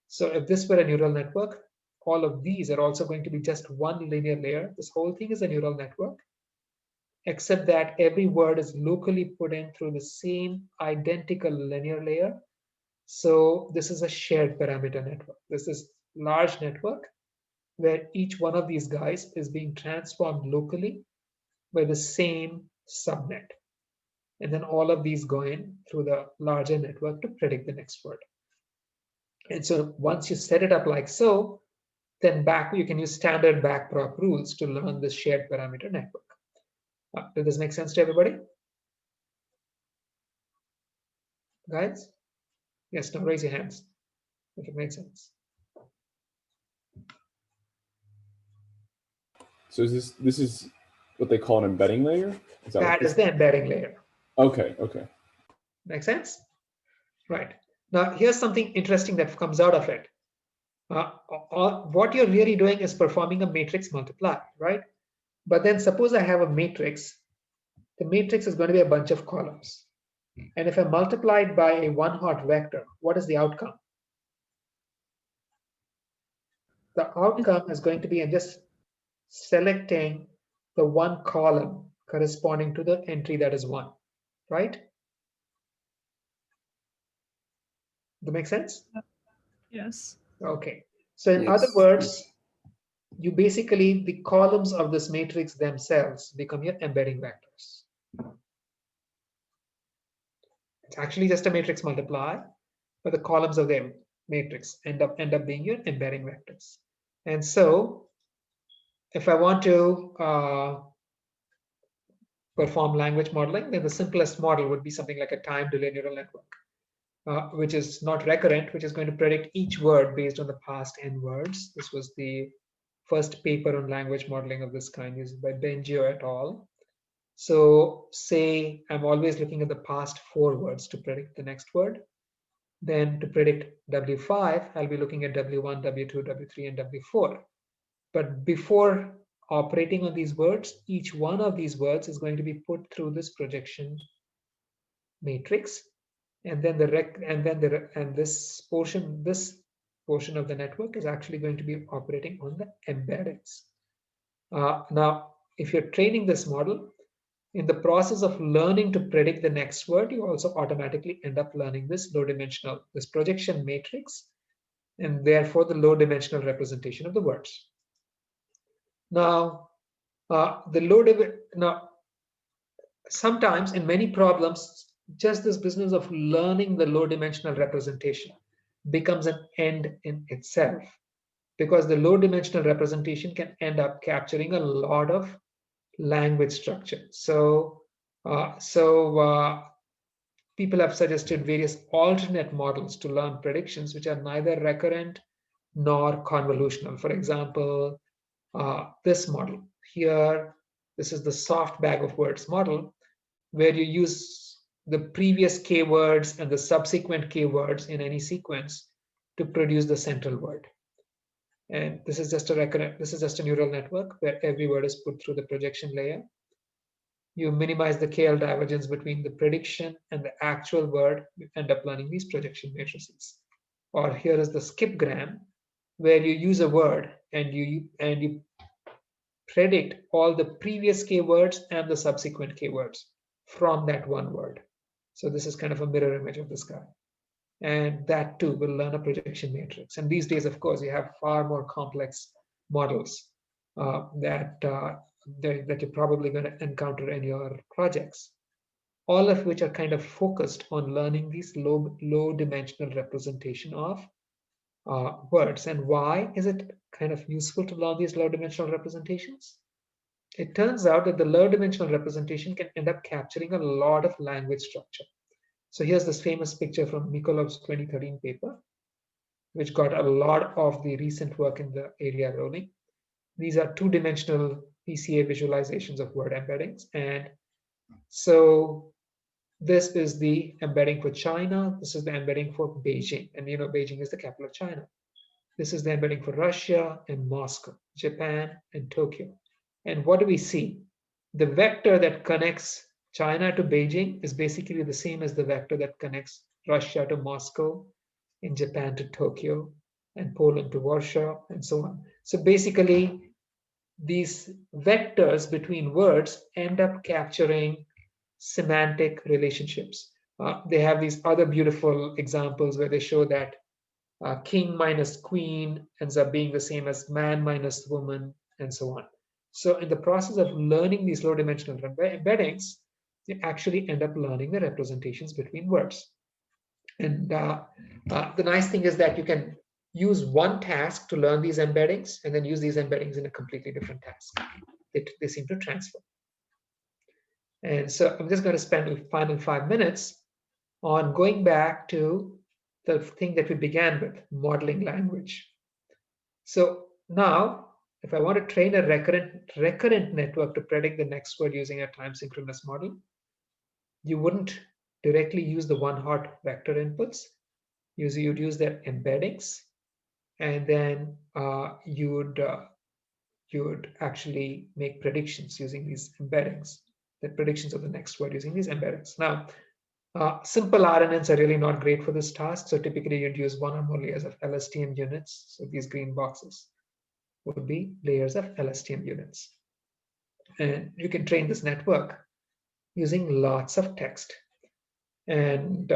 So if this were a neural network, all of these are also going to be just one linear layer. This whole thing is a neural network, except that every word is locally put in through the same identical linear layer. So this is a shared parameter network. This is large network where each one of these guys is being transformed locally by the same subnet. And then all of these go in through the larger network to predict the next word. And so once you set it up like so, then you can use standard backprop rules to learn this shared parameter network. Does this make sense to everybody? Guys? Yes, now raise your hands if it makes sense. So is this is what they call an embedding layer? That is the embedding layer. Okay, okay. Make sense? Right. Now, here's something interesting that comes out of it. What you're really doing is performing a matrix multiply, right? But then suppose I have a matrix. The matrix is going to be a bunch of columns. And if I multiply it by a one-hot vector, what is the outcome? The outcome is going to be, I'm just selecting the one column corresponding to the entry that is 1, right? Does that make sense? Yes. Okay. So in Yes. other words, you basically, the columns of this matrix themselves become your embedding vectors. It's actually just a matrix multiply, but the columns of the matrix end up being your embedding vectors. And so if I want to perform language modeling, then the simplest model would be something like a time delay neural network, which is not recurrent, which is going to predict each word based on the past n words. This was the first paper on language modeling of this kind, used by Bengio et al. So say I'm always looking at the past 4 words to predict the next word. Then to predict W5, I'll be looking at W1, W2, W3, and W4. But before operating on these words, each one of these words is going to be put through this projection matrix, and then this portion of the network is actually going to be operating on the embeddings. Now, if you're training this model, in the process of learning to predict the next word, you also automatically end up learning this this projection matrix, and therefore the low dimensional representation of the words. Now, sometimes in many problems, just this business of learning the low dimensional representation becomes an end in itself, because the low dimensional representation can end up capturing a lot of language structure. So people have suggested various alternate models to learn predictions, which are neither recurrent nor convolutional. For example, this model here, this is the soft bag of words model, where you use the previous keywords and the subsequent keywords in any sequence to produce the central word. And this is just a recurrent, this is just a neural network where every word is put through the projection layer. You minimize the KL divergence between the prediction and the actual word, you end up learning these projection matrices. Or here is the skipgram, where you use a word and you predict all the previous keywords and the subsequent keywords from that one word. So this is kind of a mirror image of this guy. And that too will learn a projection matrix. And these days, of course, you have far more complex models that you're probably going to encounter in your projects, all of which are kind of focused on learning these low dimensional representation of words. And why is it kind of useful to learn these low dimensional representations? It turns out that the low dimensional representation can end up capturing a lot of language structure. So here's this famous picture from Mikolov's 2013 paper, which got a lot of the recent work in the area rolling. These are two-dimensional PCA visualizations of word embeddings. And so this is the embedding for China. This is the embedding for Beijing. And you know, Beijing is the capital of China. This is the embedding for Russia and Moscow, Japan and Tokyo. And what do we see? The vector that connects China to Beijing is basically the same as the vector that connects Russia to Moscow, in Japan to Tokyo, and Poland to Warsaw, and so on. So basically, these vectors between words end up capturing semantic relationships. They have these other beautiful examples where they show that king minus queen ends up being the same as man minus woman, and so on. So in the process of learning these low-dimensional embeddings, you actually end up learning the representations between words. And the nice thing is that you can use one task to learn these embeddings and then use these embeddings in a completely different task. They seem to transfer. And so I'm just going to spend the final 5 minutes on going back to the thing that we began with, modeling language. So now, if I want to train a recurrent network to predict the next word using a time synchronous model, you wouldn't directly use the one-hot vector inputs. You'd use their embeddings, and then you would actually make predictions using these embeddings, the predictions of the next word using these embeddings. Now, simple RNNs are really not great for this task. So typically you'd use one or more layers of LSTM units. So these green boxes would be layers of LSTM units. And you can train this network using lots of text. And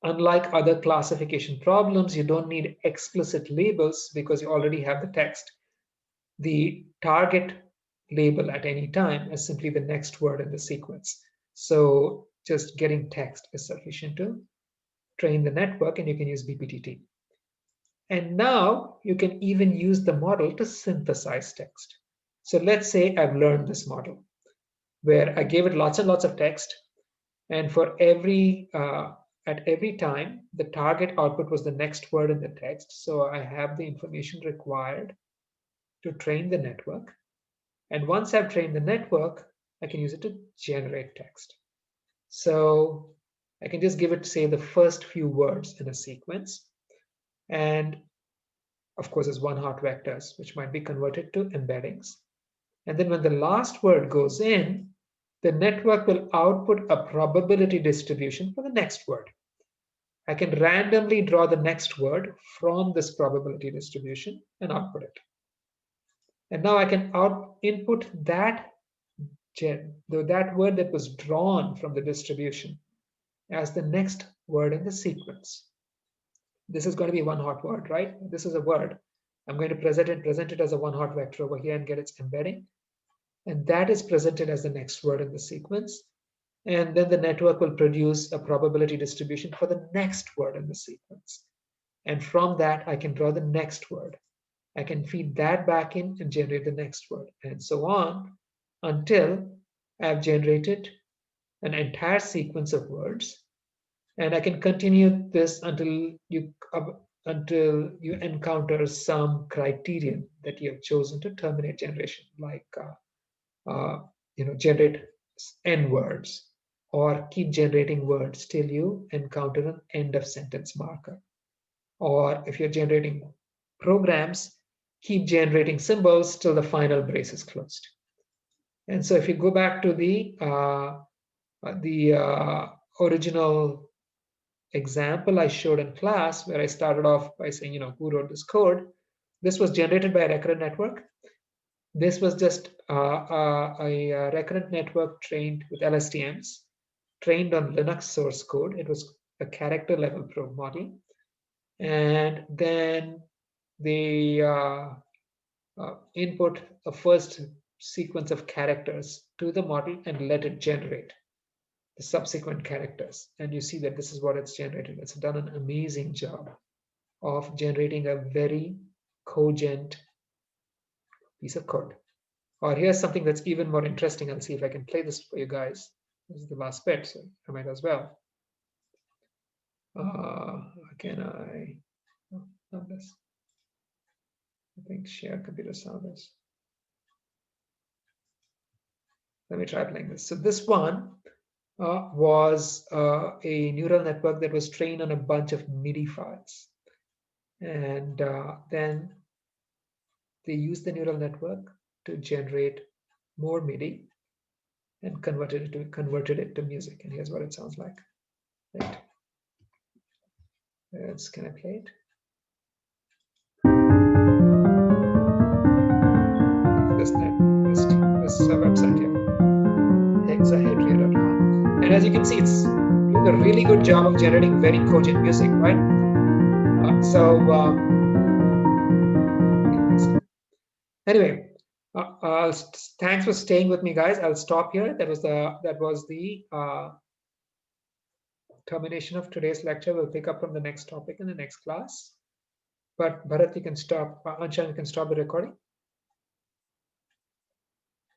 unlike other classification problems, you don't need explicit labels because you already have the text. The target label at any time is simply the next word in the sequence. So just getting text is sufficient to train the network, and you can use BPTT. And now you can even use the model to synthesize text. So let's say I've learned this model where I gave it lots and lots of text, and for at every time the target output was the next word in the text. So I have the information required to train the network. And once I've trained the network, I can use it to generate text. So I can just give it, say, the first few words in a sequence. And of course, there's one-hot vectors, which might be converted to embeddings. And then when the last word goes in, the network will output a probability distribution for the next word. I can randomly draw the next word from this probability distribution and output it. And now I can input that word that was drawn from the distribution as the next word in the sequence. This is going to be one hot word, right? This is a word. I'm going to present it as a one hot vector over here and get its embedding. And that is presented as the next word in the sequence. And then the network will produce a probability distribution for the next word in the sequence. And from that, I can draw the next word. I can feed that back in and generate the next word, and so on until I've generated an entire sequence of words. And I can continue this until you encounter some criterion that you have chosen to terminate generation, like generate n words, or keep generating words till you encounter an end of sentence marker. Or if you're generating programs, keep generating symbols till the final brace is closed. And so if you go back to the original example I showed in class, where I started off by saying, who wrote this code? This was generated by a recurrent network. This was just a recurrent network trained with LSTMs, trained on Linux source code. It was a character level probe model. And then they input a first sequence of characters to the model and let it generate the subsequent characters. And you see that this is what it's generated. It's done an amazing job of generating a very cogent piece of code. Or here's something that's even more interesting. I'll see if I can play this for you guys. This is the last bit, so I might as well. Can I? Oh, not this. I think share computer sound is. Let me try playing this. So this one was a neural network that was trained on a bunch of MIDI files. And then they used the neural network to generate more MIDI and converted it to music. And here's what it sounds like. Right. Can I play it? This website here, hexahedria.com. And as you can see, it's doing a really good job of generating very cogent music, right? Anyway, thanks for staying with me, guys. I'll stop here. That was the termination of today's lecture. We'll pick up from the next topic in the next class. But Bharat, you can stop. Anshan, you can stop the recording.